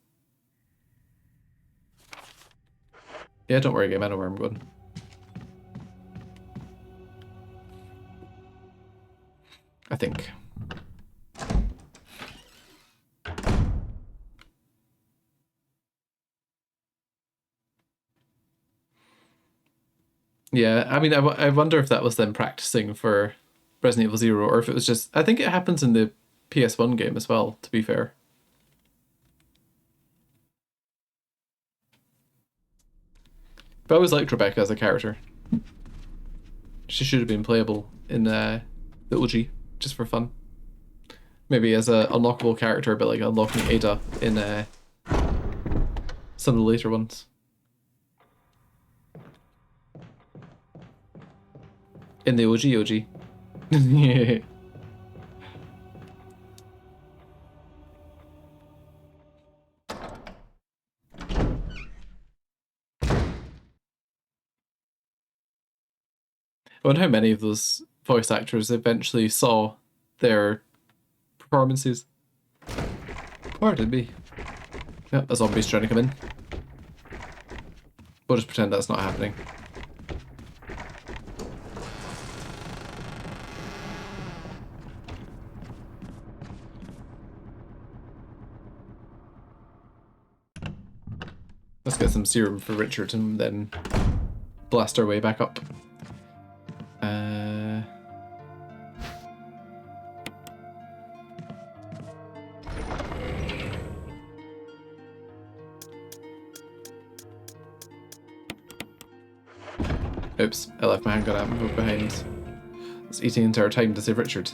S1: Yeah, don't worry, game, I know where I'm going. I think. Yeah, I mean, I wonder if that was them practicing for Resident Evil 0, or if it was just... I think it happens in the PS1 game as well, to be fair. But I always liked Rebecca as a character. She should have been playable in the OG, just for fun. Maybe as a unlockable character, but like unlocking Ada in some of the later ones. In the OG. Yeah. I wonder how many of those voice actors eventually saw their performances. Pardon me. Yep, a zombie's trying to come in. We'll just pretend that's not happening. Let's get some serum for Richard and then blast our way back up. Oops, I left my handgun out and moved behind. It's eating into our time to save Richard.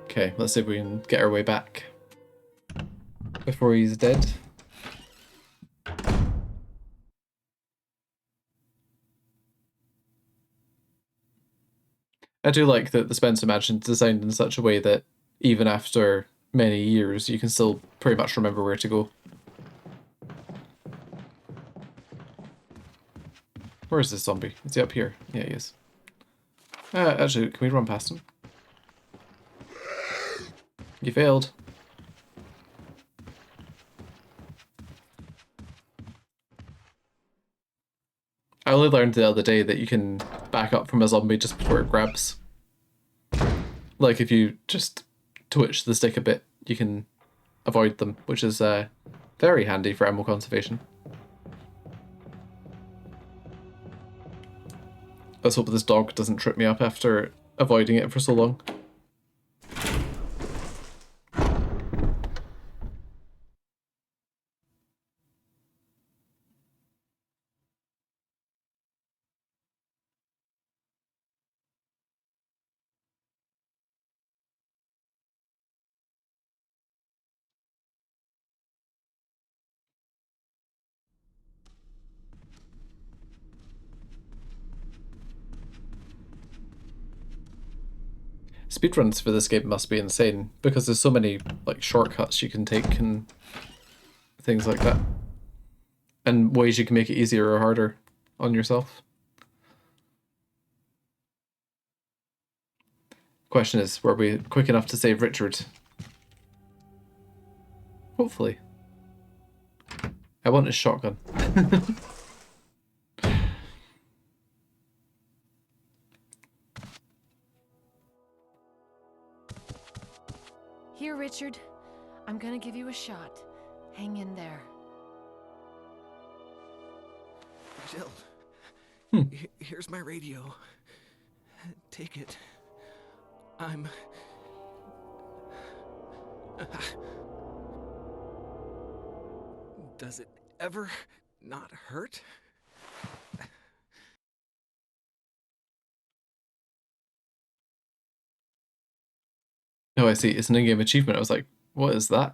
S1: Okay, let's see if we can get our way back before he's dead. I do like that the Spencer Mansion is designed in such a way that even after many years, you can still pretty much remember where to go. Where is this zombie? Is he up here? Yeah, he is. Actually, can we run past him? You failed. I only learned the other day that you can back up from a zombie just before it grabs. Like if you just twitch the stick a bit, you can avoid them, which is very handy for ammo conservation. Let's hope this dog doesn't trip me up after avoiding it for so long. Speedruns for this game must be insane because there's so many like shortcuts you can take and things like that, and ways you can make it easier or harder on yourself. Question is, were we quick enough to save Richard? Hopefully. I want his shotgun.
S2: Here, Richard. I'm gonna give you a shot. Hang in there.
S3: Jill, here's my radio. Take it. I'm... Does it ever not hurt?
S1: Oh, I see. It's an in-game achievement. I was like, what is that?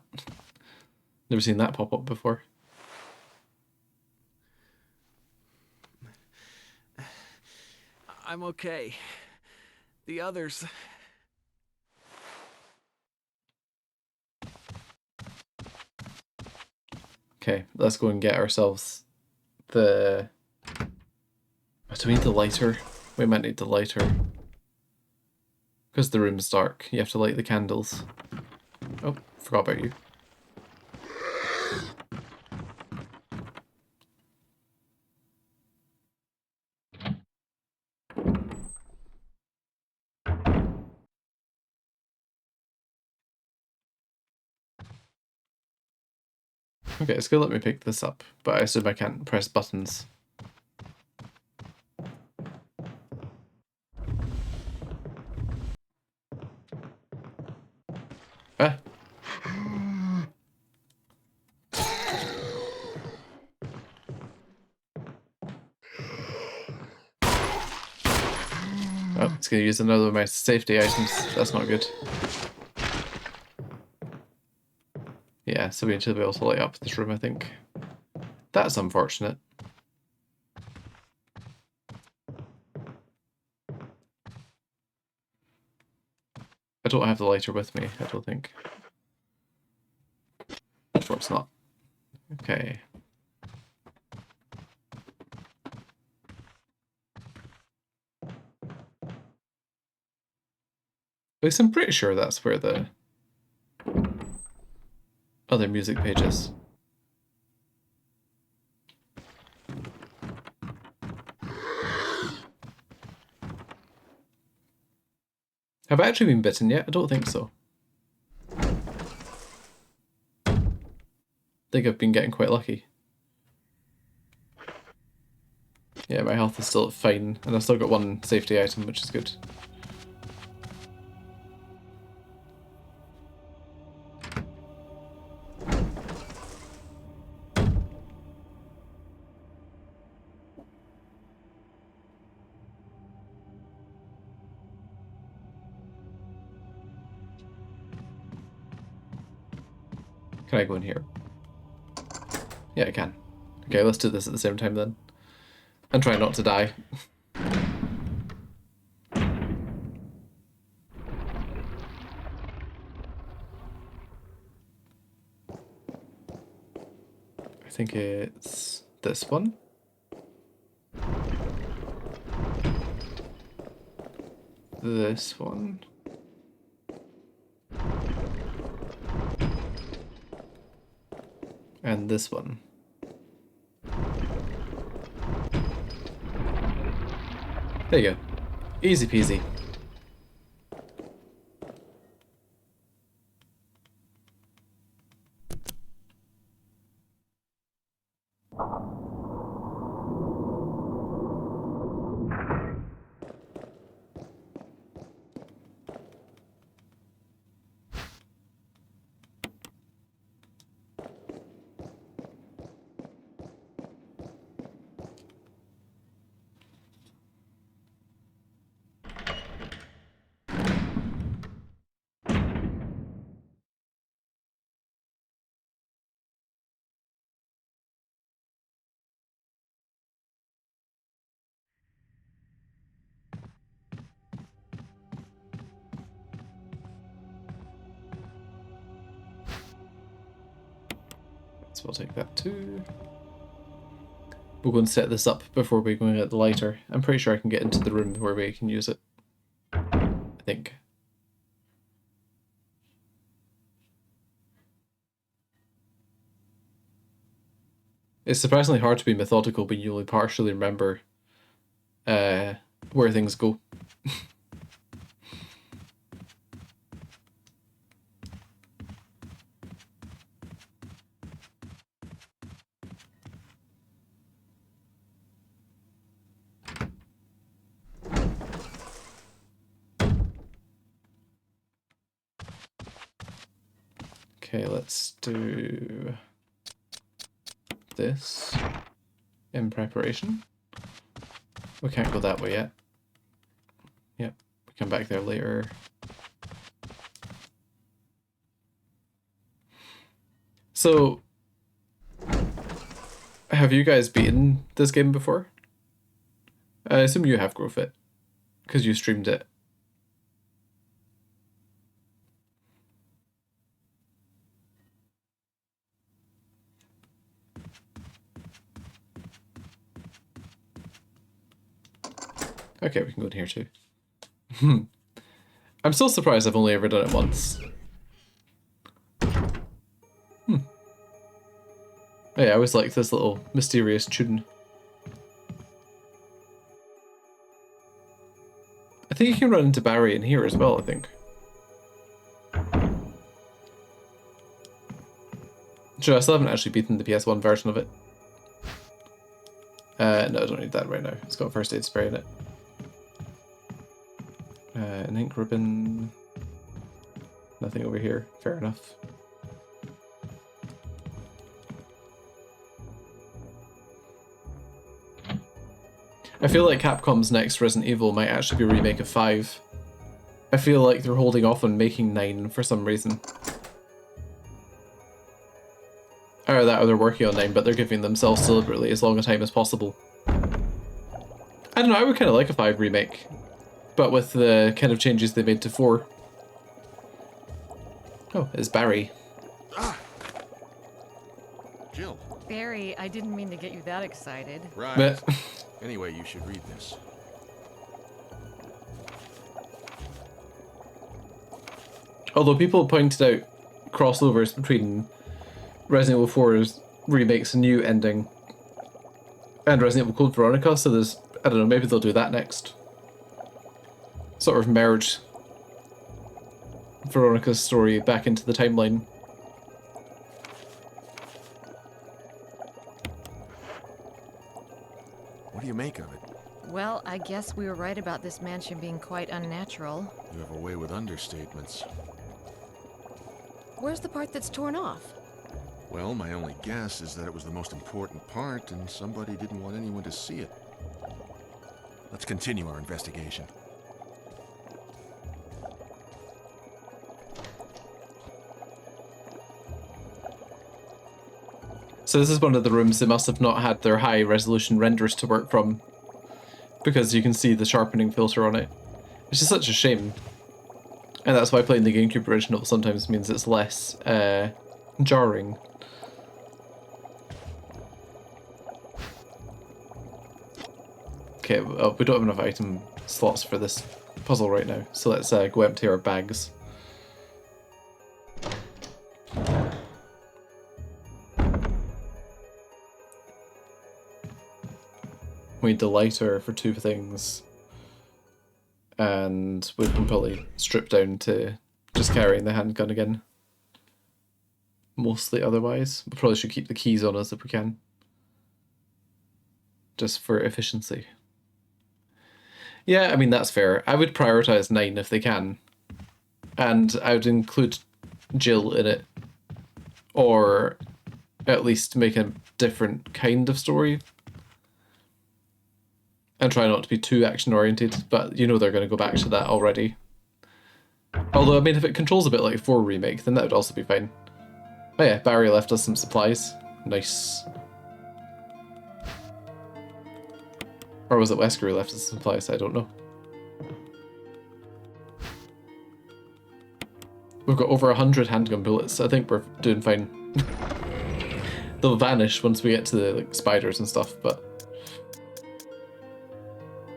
S1: Never seen that pop up before.
S3: I'm okay. The others...
S1: Okay, let's go and get ourselves the... Oh, do we need the lighter? We might need the lighter. Because the room's dark, you have to light the candles. Oh, forgot about you. Okay, it's gonna let me pick this up, but I assume I can't press buttons. Ah! Oh, it's gonna use another of my safety items. That's not good. Yeah, so we need to be able to light up this room, I think. That's unfortunate. I don't have the lighter with me, I don't think. Of course not. Okay. At least I'm pretty sure that's where the other music page is. Have I actually been bitten yet? I don't think so. I think I've been getting quite lucky. Yeah, my health is still fine, and I've still got one safety item, which is good. Can I go in here? Yeah, I can. Okay, let's do this at the same time then. And try not to die. I think it's this one. This one. And this one. There you go. Easy peasy. So we'll take that too. We'll go and set this up before we go and get the lighter. I'm pretty sure I can get into the room where we can use it. I think. It's surprisingly hard to be methodical when you only partially remember where things go. Okay, let's do this in preparation. We can't go that way yet. Yep, we come back there later. So, have you guys beaten this game before? I assume you have, Growfit, because you streamed it. Okay, we can go in here too. I'm still surprised I've only ever done it once. Oh yeah, I always liked this little mysterious tune. I think you can run into Barry in here as well, I think. Sure, I still haven't actually beaten the PS1 version of it. No, I don't need that right now. It's got a first aid spray in it. An ink ribbon. Nothing over here. Fair enough. I feel like Capcom's next Resident Evil might actually be a remake of 5. I feel like they're holding off on making 9 for some reason. Or that, or they're working on 9, but they're giving themselves deliberately as long a time as possible. I don't know, I would kind of like a 5 remake, but with the kind of changes they made to 4. Oh, it's Barry.
S4: Jill.
S2: Barry, I didn't mean to get you that excited.
S4: Right.
S1: But
S4: Anyway, you should read this.
S1: although people pointed out crossovers between Resident Evil 4's Remake's new ending and Resident Evil Code Veronica, so there's, I don't know, maybe they'll do that next. Sort of merge Veronica's story back into the timeline.
S4: What do you make of it?
S2: Well, I guess we were right about this mansion being quite unnatural.
S4: You have a way with understatements.
S2: Where's the part that's torn off?
S4: Well, my only guess is that it was the most important part and somebody didn't want anyone to see it. Let's continue our investigation.
S1: So this is one of the rooms they must have not had their high resolution renders to work from, because you can see the sharpening filter on it. It's just such a shame. And that's why playing the GameCube original sometimes means it's less jarring. Okay, well, we don't have enough item slots for this puzzle right now, so let's go empty our bags. We need the lighter for 2 things, and we can probably strip down to just carrying the handgun again. Mostly otherwise. We probably should keep the keys on us if we can. Just for efficiency. Yeah, I mean, that's fair. I would prioritize 9 if they can. And I would include Jill in it. Or at least make a different kind of story. And try not to be too action-oriented, but you know they're going to go back to that already. Although, I mean, if it controls a bit like 4 Remake, then that would also be fine. Oh yeah, Barry left us some supplies. Nice. Or was it Wesker who left us some supplies? I don't know. We've got over 100 handgun bullets. I think we're doing fine. They'll vanish once we get to the spiders and stuff, but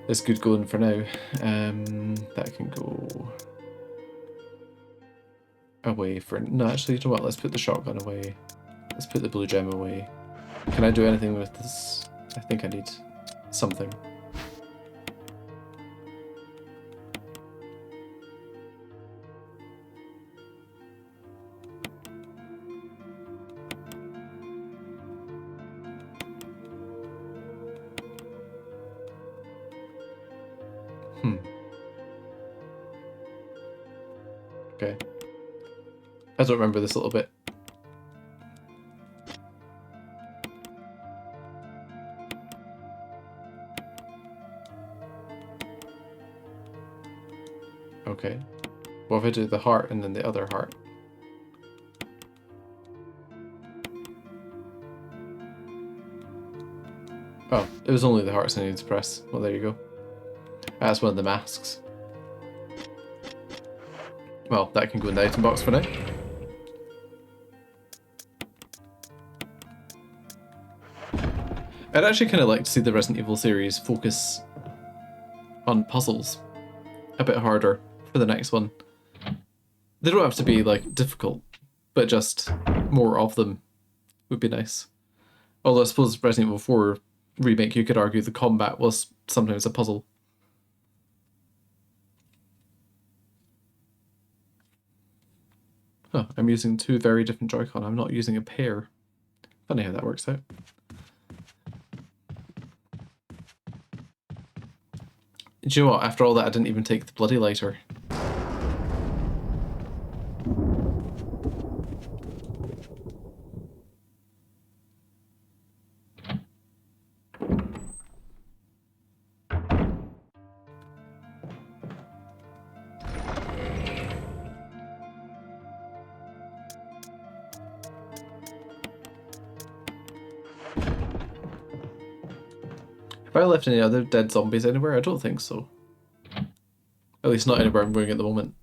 S1: it's good going for now. That can go away for... No, actually, you know what? Let's put the shotgun away. Let's put the blue gem away. Can I do anything with this? I think I need something. Okay. I don't remember this little bit. Okay. What if I do the heart and then the other heart? Oh, it was only the hearts I needed to press. Well, there you go. That's one of the masks. Well, that can go in the item box for now. I'd actually kind of like to see the Resident Evil series focus on puzzles a bit harder for the next one. They don't have to be like difficult, but just more of them would be nice. Although I suppose Resident Evil 4 Remake, you could argue the combat was sometimes a puzzle. Oh, I'm using 2 very different Joy-Con. I'm not using a pair. Funny how that works out. Do you know what? After all that, I didn't even take the bloody lighter. Have I left any other dead zombies anywhere? I don't think so. At least not anywhere I'm going at the moment.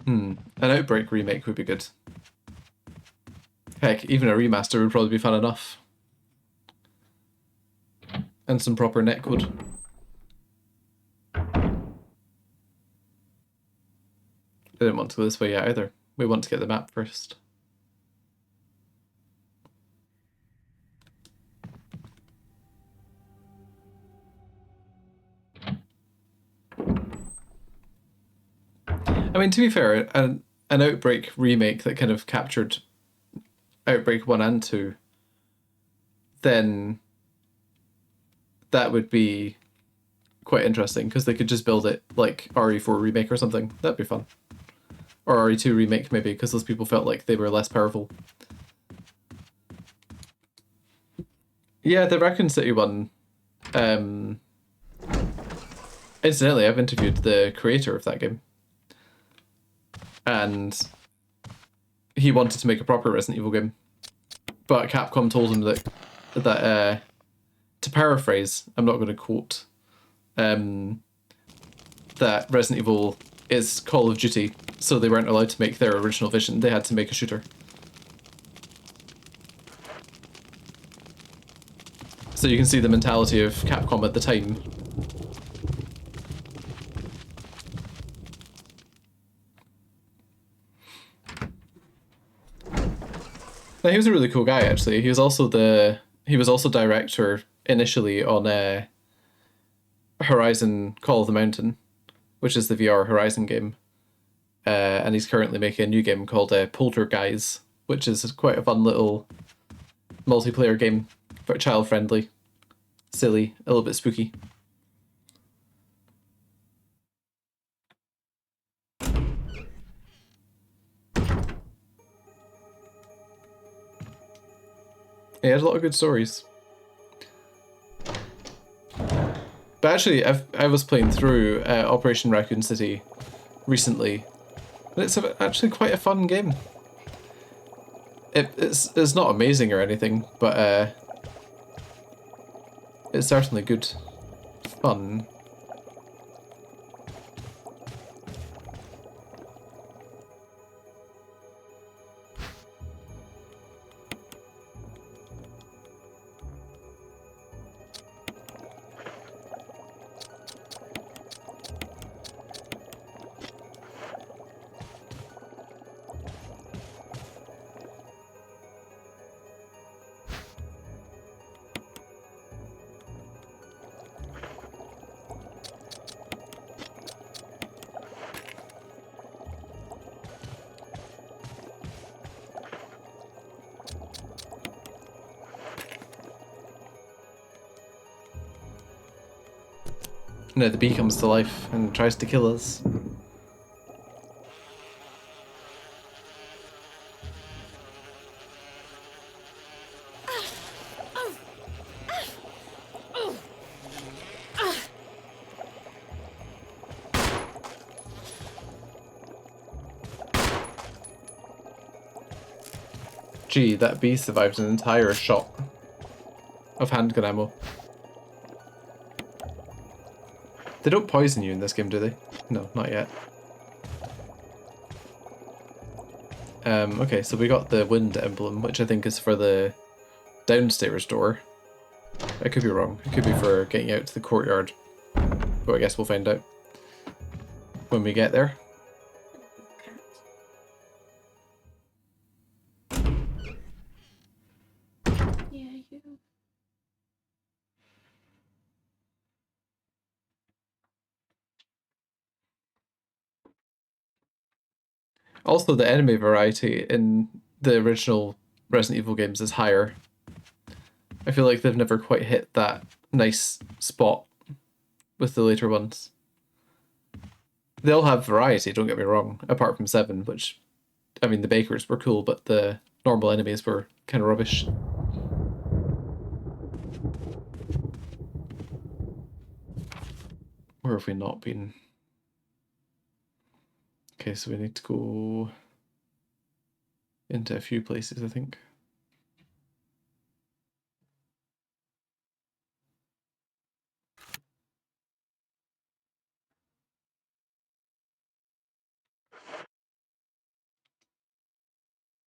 S1: An Outbreak remake would be good. Heck, even a remaster would probably be fun enough. And some proper netcode. I didn't want to go this way yet either. We want to get the map first. I mean, to be fair, an Outbreak remake that kind of captured Outbreak 1 and 2, then that would be quite interesting, because they could just build it like RE4 remake or something. That'd be fun. Or RE2 remake, maybe, because those people felt like they were less powerful. Yeah, the Raccoon City one. Incidentally, I've interviewed the creator of that game. And he wanted to make a proper Resident Evil game. But Capcom told him that to paraphrase, I'm not going to quote, that Resident Evil is Call of Duty, so they weren't allowed to make their original vision. They had to make a shooter. So you can see the mentality of Capcom at the time. Now, he was a really cool guy, actually. He was also director initially on Horizon Call of the Mountain, which is the VR Horizon game. And he's currently making a new game called Poltergeist, which is quite a fun little multiplayer game, for child-friendly, silly, a little bit spooky. He has a lot of good stories. But actually, I was playing through Operation Raccoon City recently, and it's actually quite a fun game. It's not amazing or anything, but it's certainly good fun. No, the bee comes to life and tries to kill us. Gee, that bee survived an entire shot of handgun ammo. They don't poison you in this game, do they? No, not yet. Okay, so we got the wind emblem, which I think is for the downstairs door. I could be wrong. It could be for getting out to the courtyard. But I guess we'll find out when we get there.
S6: Yeah, you.
S1: Also, the enemy variety in the original Resident Evil games is higher. I feel like they've never quite hit that nice spot with the later ones. They'll have variety, don't get me wrong, apart from 7, which, I mean, the bakers were cool, but the normal enemies were kind of rubbish. Where have we not been? Okay, so we need to go into a few places, I think.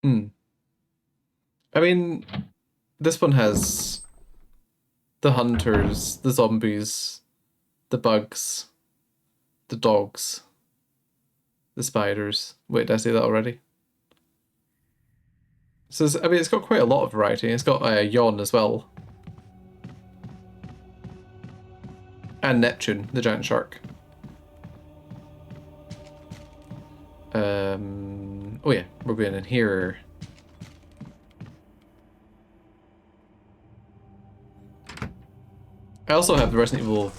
S1: Hmm. I mean, this one has the hunters, the zombies, the bugs, the dogs, the spiders. Wait, did I say that already? So, I mean, it's got quite a lot of variety. It's got a yawn as well. And Neptune, the giant shark. Oh yeah, we're going in here. I also have the Resident Evil,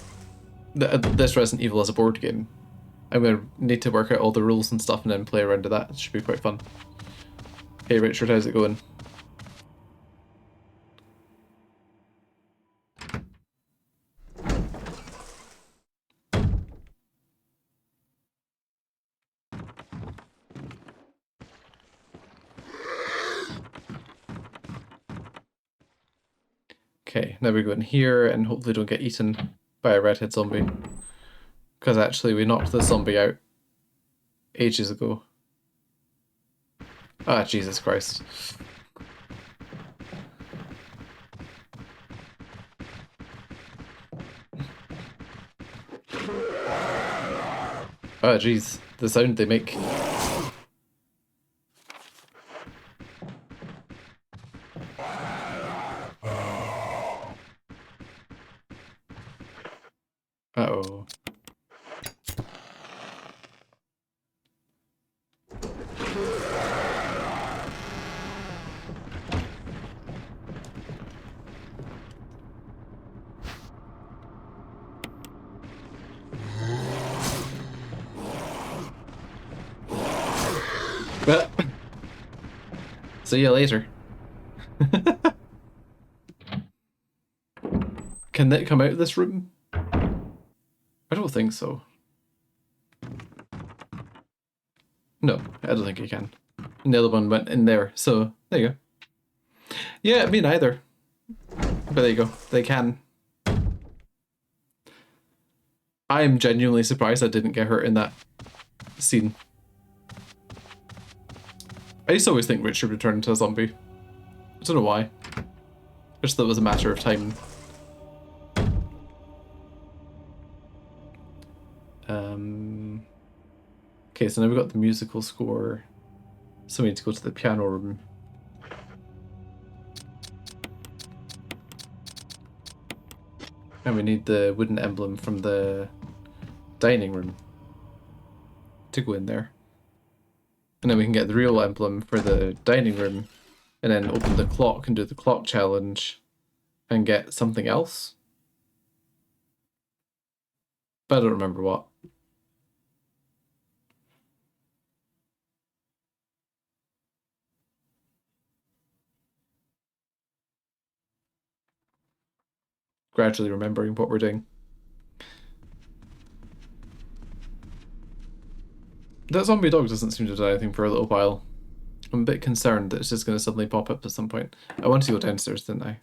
S1: this Resident Evil as a board game. I'm going to need to work out all the rules and stuff and then play around with that. It should be quite fun. Hey Richard, how's it going? Okay, now we go in here and hopefully don't get eaten by a redhead zombie. Because actually we knocked the zombie out ages ago. Ah, Jesus Christ. Ah, jeez, the sound they make. Uh-oh. Well, see you later. Can that come out of this room? I don't think so. No, I don't think you can. And the other one went in there, so there you go. Yeah, me neither. But there you go, they can. I am genuinely surprised I didn't get hurt in that scene. I used to always think Richard would turn into a zombie. I don't know why. I just thought it was a matter of time. Okay, so now we've got the musical score. So we need to go to the piano room. And we need the wooden emblem from the dining room to go in there. And then we can get the real emblem for the dining room and then open the clock and do the clock challenge and get something else. But I don't remember what. Gradually remembering what we're doing. That zombie dog doesn't seem to have done anything for a little while. I'm a bit concerned that it's just going to suddenly pop up at some point. I wanted to go downstairs, didn't I?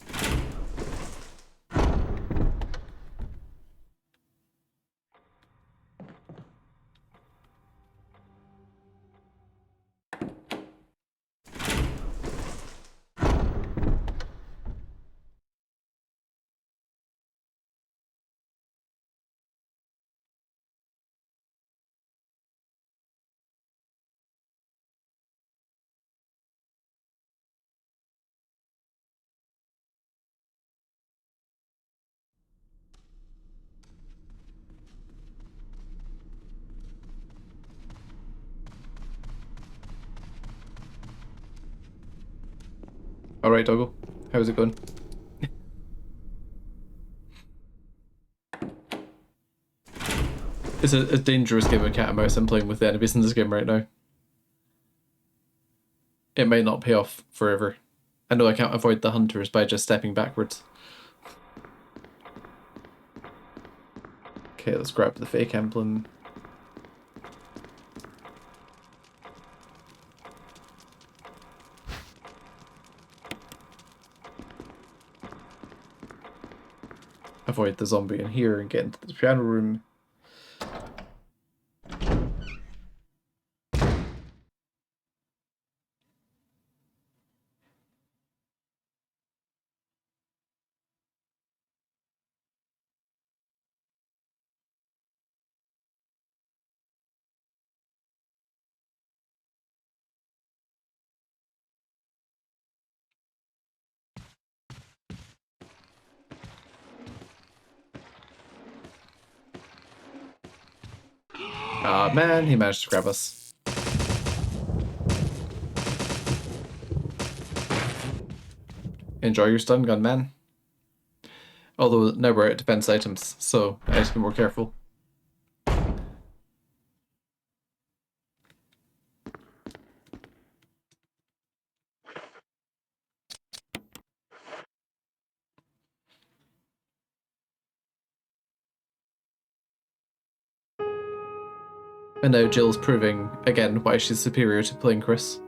S1: Alright, Doggo. How's it going? It's a dangerous game of cat and mouse I'm playing with the enemies in this game right now. It might not pay off forever. I know I can't avoid the hunters by just stepping backwards. Okay, let's grab the fake emblem. Avoid the zombie in here and get into the piano room. Ah, man, he managed to grab us. Enjoy your stun gun, man. Although now we're at defense items, so I have to be more careful. And now Jill's proving, again, why she's superior to playing Chris.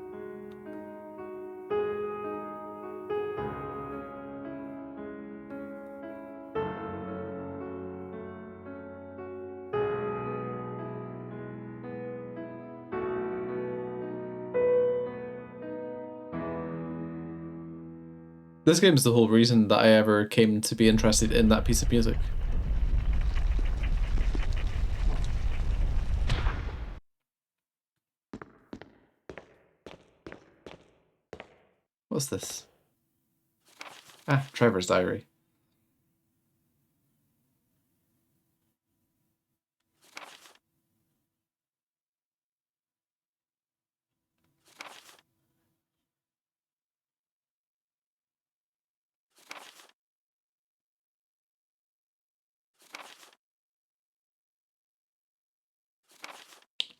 S1: This game is the whole reason that I ever came to be interested in that piece of music. What's this? Ah, Trevor's diary.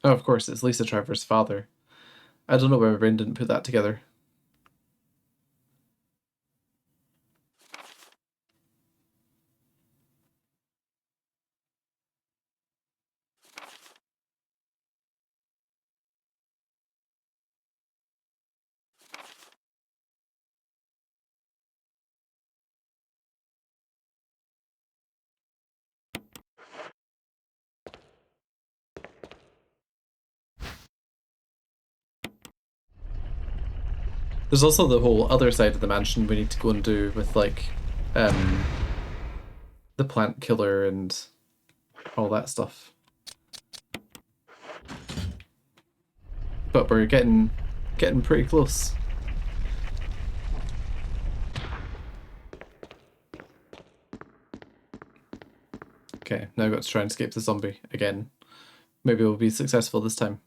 S1: Oh, of course, it's Lisa Trevor's father. I don't know why my brain didn't put that together. There's also the whole other side of the mansion we need to go and do with, like, the plant killer and all that stuff. But we're getting pretty close. Okay, now I've got to try and escape the zombie again. Maybe we'll be successful this time.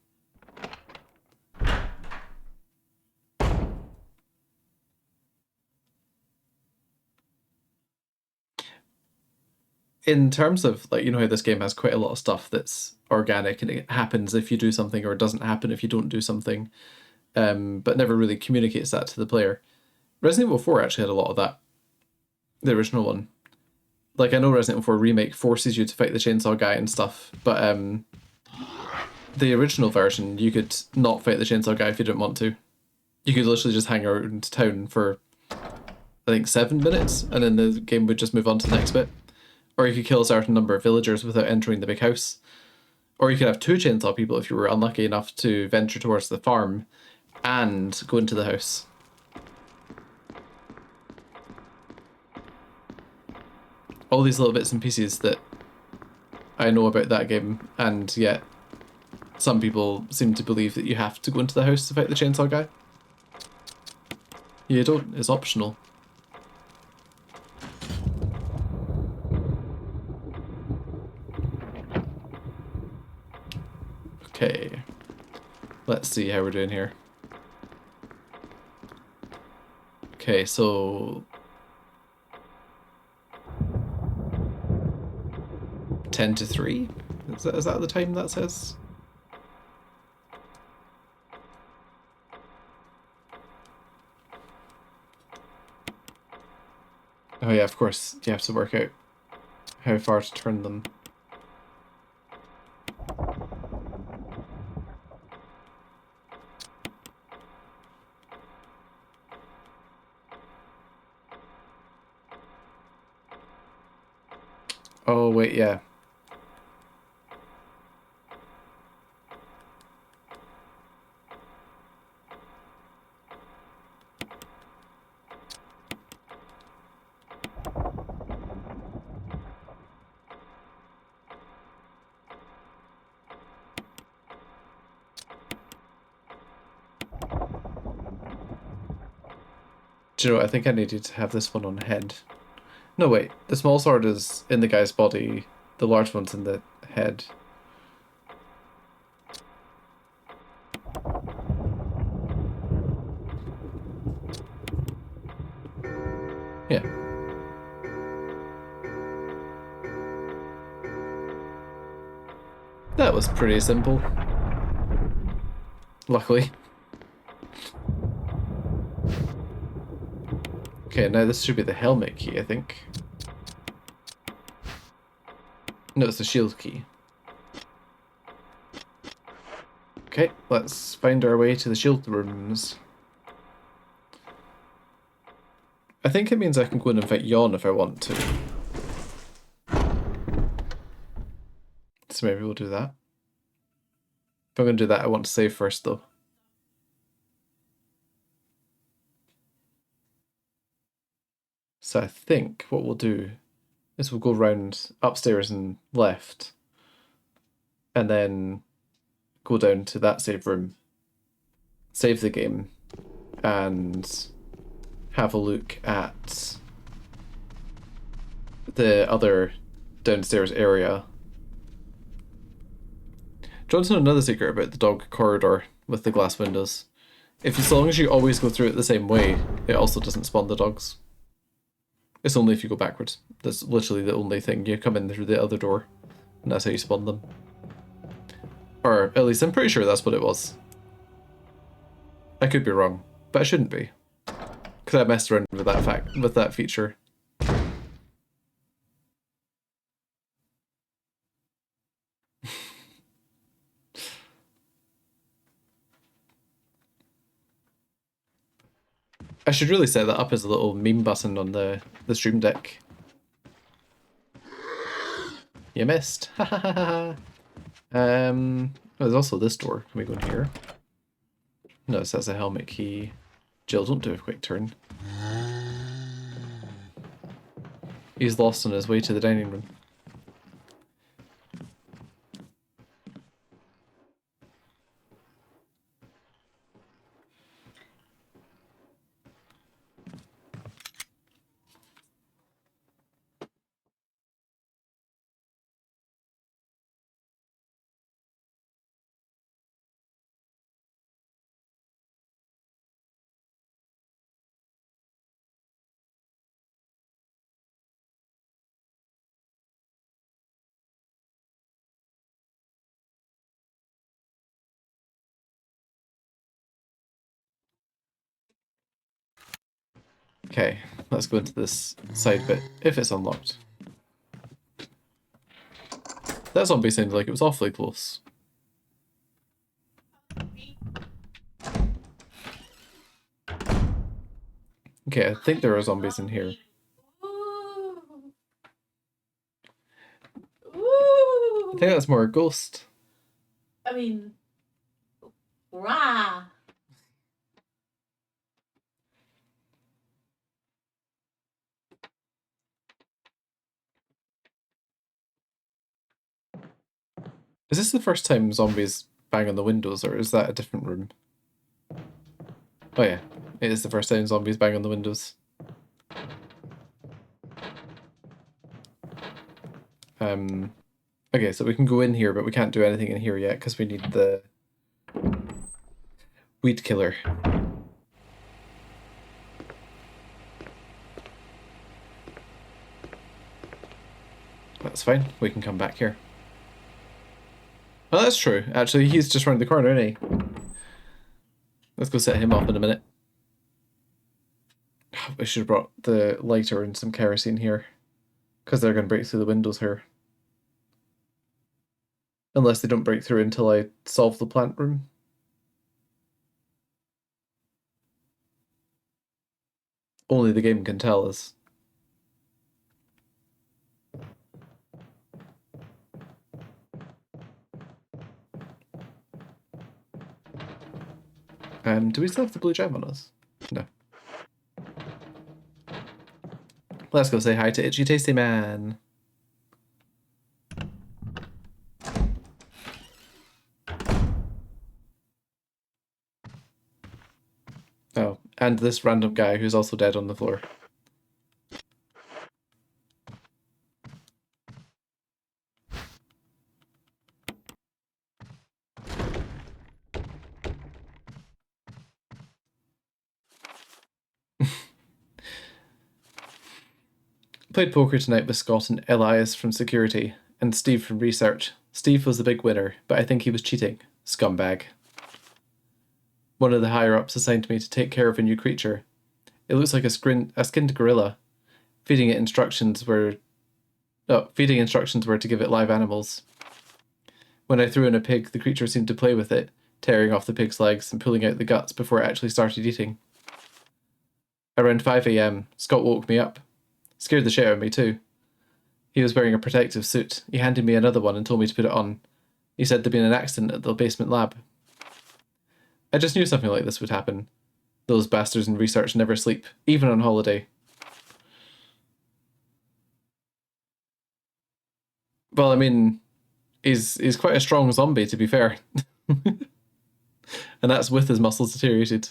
S1: In terms of, like, you know how this game has quite a lot of stuff that's organic and it happens if you do something or it doesn't happen if you don't do something, but never really communicates that to the player. Resident Evil 4 actually had a lot of that, the original one. Like, I know Resident Evil 4 Remake forces you to fight the chainsaw guy and stuff, but the original version, you could not fight the chainsaw guy if you didn't want to. You could literally just hang around town for, I think, 7 minutes, and then the game would just move on to the next bit. Or you could kill a certain number of villagers without entering the big house. Or you could have 2 chainsaw people if you were unlucky enough to venture towards the farm and go into the house. All these little bits and pieces that I know about that game, and yet some people seem to believe that you have to go into the house to fight the chainsaw guy. You don't, it's optional. Okay, let's see how we're doing here. Okay, so 10 to 3? Is that the time that says? Oh yeah, of course, you have to work out how far to turn them. Oh wait, yeah. Do you know what? I think I needed to have this one on head. No, wait. The small sword is in the guy's body. The large one's in the head. Yeah. That was pretty simple. Luckily. Okay, now this should be the helmet key, I think. No, it's the shield key. Okay, let's find our way to the shield rooms. I think it means I can go in and fight Yawn if I want to. So maybe we'll do that. If I'm going to do that, I want to save first, though. So I think what we'll do is we'll go round upstairs and left, and then go down to that save room, save the game, and have a look at the other downstairs area. Johnson, another secret about the dog corridor with the glass windows. As long as you always go through it the same way, it also doesn't spawn the dogs. It's only if you go backwards. That's literally the only thing. You come in through the other door, and that's how you spawn them. Or at least I'm pretty sure that's what it was. I could be wrong, but I shouldn't be, because I messed around with that feature. I should really set that up as a little meme button on the stream deck. You missed. There's also this door. Can we go in here? No, it says a helmet key. Jill, don't do a quick turn. He's lost on his way to the dining room. Okay, let's go into this side bit, if it's unlocked. That zombie sounded like it was awfully close. Okay, I think there are zombies in here.
S6: Ooh.
S1: I
S6: Ooh.
S1: think that's more a ghost.
S6: I mean, rah.
S1: Is this the first time zombies bang on the windows, or is that a different room? Oh yeah, it is the first time zombies bang on the windows. Okay, so we can go in here, but we can't do anything in here yet because we need the weed killer. That's fine, we can come back here. Oh, that's true. Actually, he's just around the corner, isn't he? Let's go set him up in a minute. We should have brought the lighter and some kerosene here, because they're going to break through the windows here. Unless they don't break through until I solve the plant room. Only the game can tell us. Do we still have the blue gem on us? No. Let's go say hi to Itchy Tasty Man. Oh, and this random guy who's also dead on the floor. Played poker tonight with Scott and Elias from security, and Steve from research. Steve was the big winner, but I think he was cheating. Scumbag. One of the higher-ups assigned me to take care of a new creature. It looks like a skinned gorilla. Feeding instructions were to give it live animals. When I threw in a pig, the creature seemed to play with it, tearing off the pig's legs and pulling out the guts before it actually started eating. Around 5 a.m, Scott woke me up. Scared the shit out of me too. He was wearing a protective suit. He handed me another one and told me to put it on. He said there'd been an accident at the basement lab. I just knew something like this would happen. Those bastards in research never sleep, even on holiday. Well, I mean, he's quite a strong zombie, to be fair. And that's with his muscles deteriorated.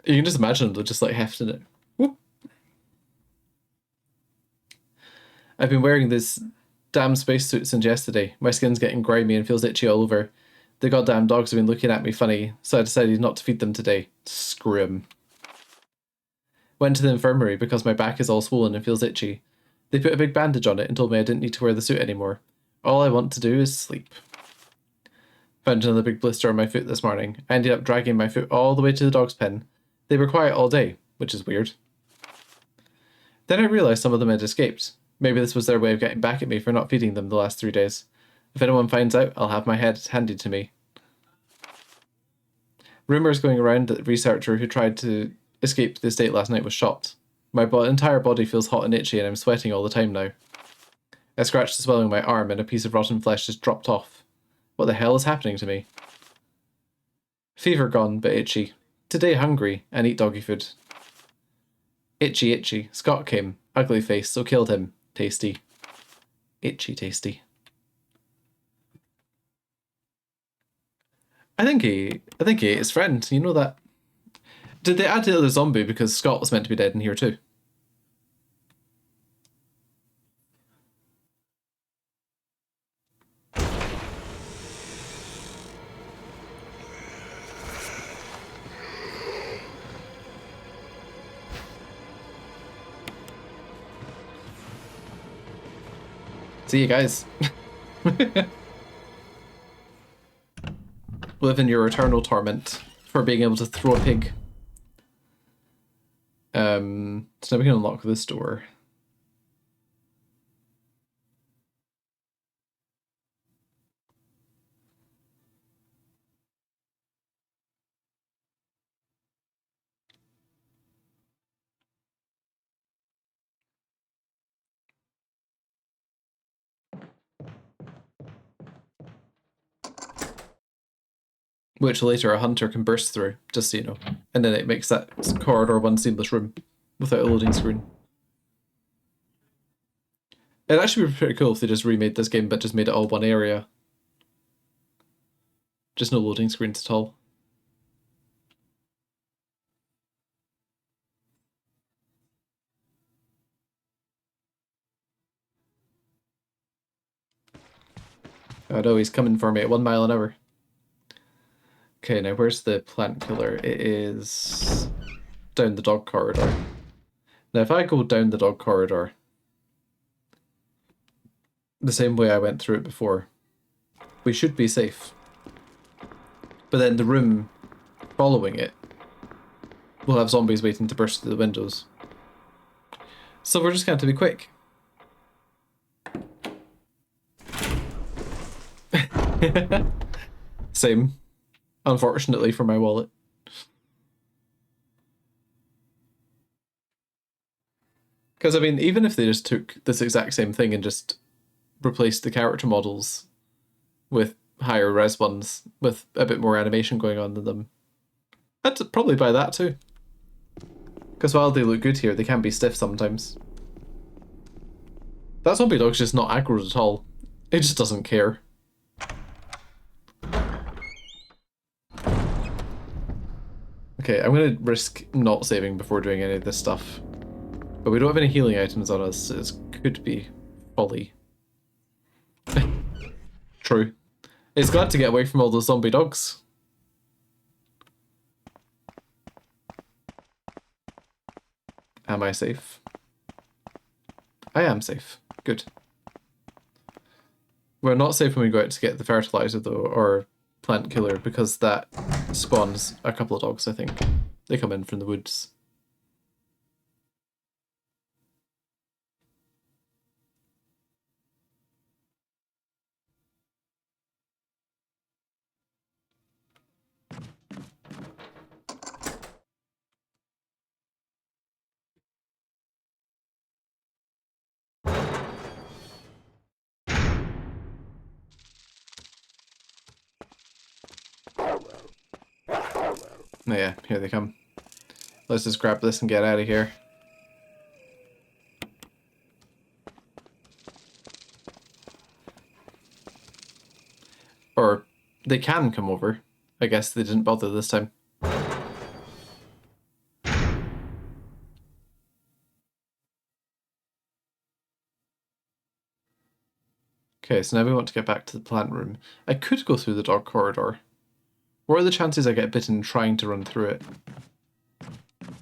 S1: You can just imagine them just like hefting it. Whoop. I've been wearing this damn spacesuit since yesterday. My skin's getting grimy and feels itchy all over. The goddamn dogs have been looking at me funny, so I decided not to feed them today. Screw 'em. Went to the infirmary because my back is all swollen and feels itchy. They put a big bandage on it and told me I didn't need to wear the suit anymore. All I want to do is sleep. Found another big blister on my foot this morning. I ended up dragging my foot all the way to the dog's pen. They were quiet all day, which is weird. Then I realised some of them had escaped. Maybe this was their way of getting back at me for not feeding them the last 3 days. If anyone finds out, I'll have my head handed to me. Rumours going around that the researcher who tried to escape the estate last night was shot. My entire body feels hot and itchy and I'm sweating all the time now. I scratched the swelling on my arm and a piece of rotten flesh just dropped off. What the hell is happening to me? Fever gone, but itchy. Today hungry and eat doggy food. Itchy, itchy. Scott came. Ugly face, so killed him. Tasty. Itchy, tasty. I think he ate his friend. You know that. Did they add the other zombie because Scott was meant to be dead in here too? See you guys. Live in your eternal torment for being able to throw a pig. So now we can unlock this door. Which later a hunter can burst through, just so you know. And then it makes that corridor one seamless room without a loading screen. It'd actually be pretty cool if they just remade this game but just made it all one area. Just no loading screens at all. Oh no, he's coming for me at 1 mile an hour. Okay, now where's the plant killer? It is down the dog corridor. Now if I go down the dog corridor, the same way I went through it before, we should be safe. But then the room following it will have zombies waiting to burst through the windows. So we're just going to have to be quick. Same. Unfortunately for my wallet. Because, I mean, even if they just took this exact same thing and just replaced the character models with higher res ones with a bit more animation going on than them, I'd probably buy that too. Because while they look good here, they can be stiff sometimes. That zombie dog's just not aggroed at all. It just doesn't care. Okay, I'm going to risk not saving before doing any of this stuff. But we don't have any healing items on us, so it could be folly. True. It's glad to get away from all those zombie dogs. Am I safe? I am safe. Good. We're not safe when we go out to get the fertilizer, though, or plant killer, because that spawns a couple of dogs, I think. They come in from the woods. Oh yeah, here they come. Let's just grab this and get out of here. Or they can come over. I guess they didn't bother this time. Okay, so now we want to get back to the plant room. I could go through the dog corridor. What are the chances I get bitten trying to run through it?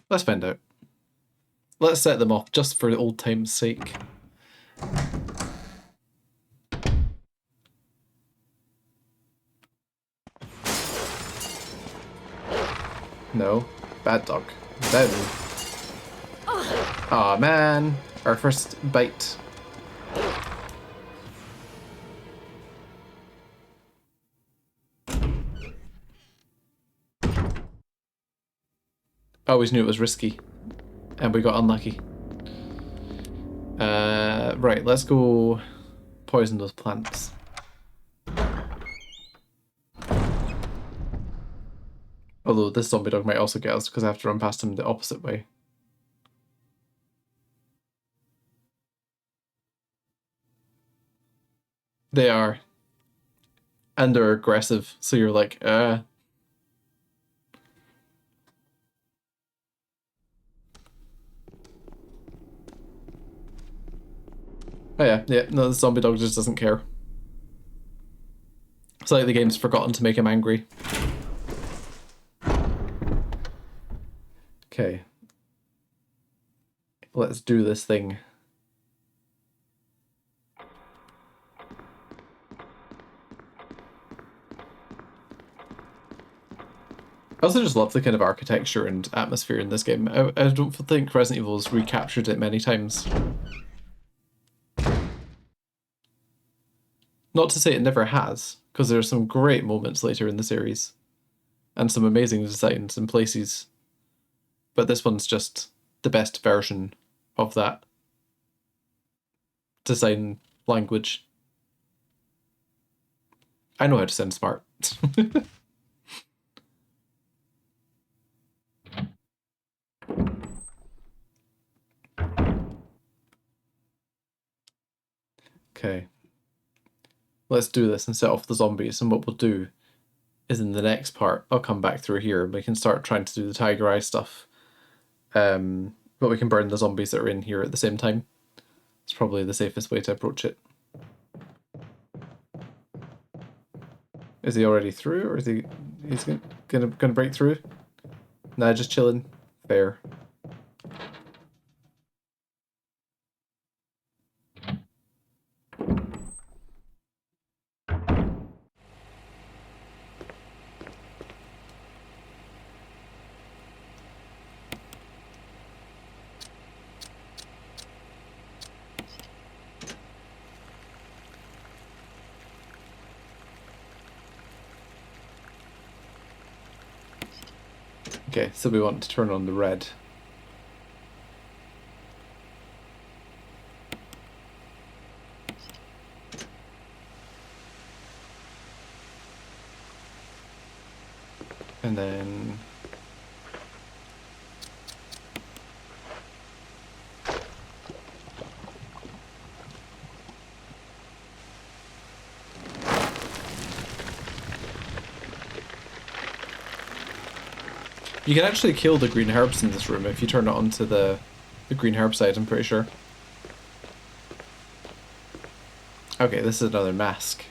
S1: Let's find out. Let's set them off just for old time's sake. No. Bad dog. Down. Aw, man. Our first bite. I always knew it was risky. And we got unlucky. Right, let's go poison those plants. Although this zombie dog might also get us because I have to run past him the opposite way. They are. And they're aggressive, so you're like, Oh yeah, no, the zombie dog just doesn't care. It's like the game's forgotten to make him angry. Okay. Let's do this thing. I also just love the kind of architecture and atmosphere in this game. I don't think Resident Evil's recaptured it many times. Not to say it never has, because there are some great moments later in the series. And some amazing designs and places. But this one's just the best version of that design language. I know how to sound smart. Okay. Let's do this and set off the zombies, and what we'll do is in the next part, I'll come back through here and we can start trying to do the tiger eye stuff. But we can burn the zombies that are in here at the same time. It's probably the safest way to approach it. Is he already through, or is he's gonna break through? Nah, just chilling. Fair. Okay, so we want to turn on the red. And then... You can actually kill the green herbs in this room if you turn it onto the green herb side, I'm pretty sure. Okay, this is another mask.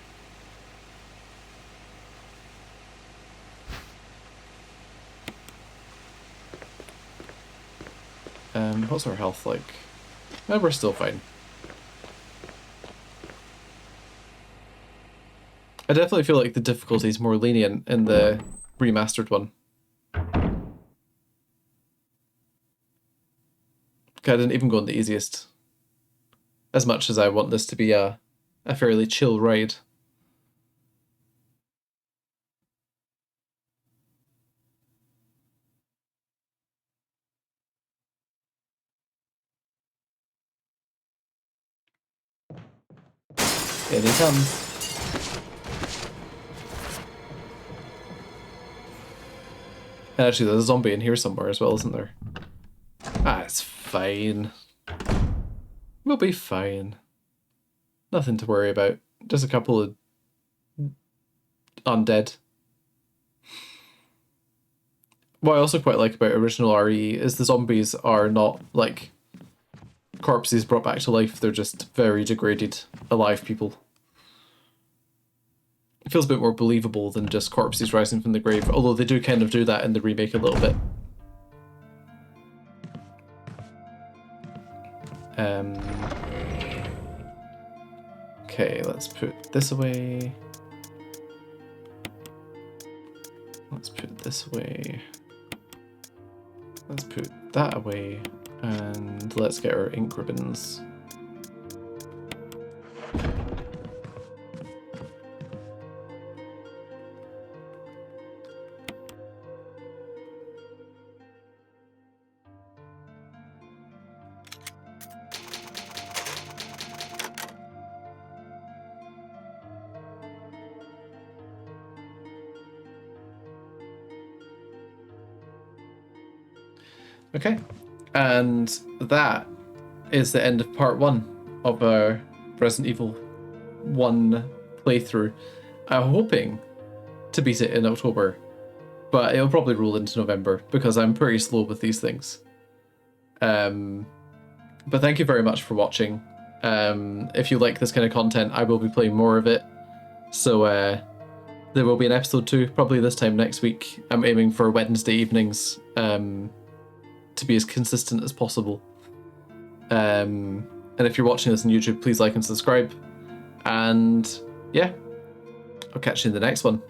S1: What's our health like? We're still fine. I definitely feel like the difficulty is more lenient in the remastered one. I didn't even go on the easiest. As much as I want this to be a fairly chill ride. In he comes. And actually, there's a zombie in here somewhere as well, isn't there? Ah, it's fine. We'll be fine. Nothing to worry about. Just a couple of undead. What I also quite like about original RE is the zombies are not like corpses brought back to life. They're just very degraded, alive people. It feels a bit more believable than just corpses rising from the grave, although they do kind of do that in the remake a little bit. Okay, let's put this away. Let's put this away. Let's put that away. And let's get our ink ribbons. Okay, and that is the end of part 1 of our Resident Evil 1 playthrough. I'm hoping to beat it in October, but it'll probably roll into November because I'm pretty slow with these things. But thank you very much for watching. If you like this kind of content, I will be playing more of it. So there will be an episode 2, probably this time next week. I'm aiming for Wednesday evenings. To be as consistent as possible. And if you're watching this on YouTube, please like and subscribe. And yeah, I'll catch you in the next one.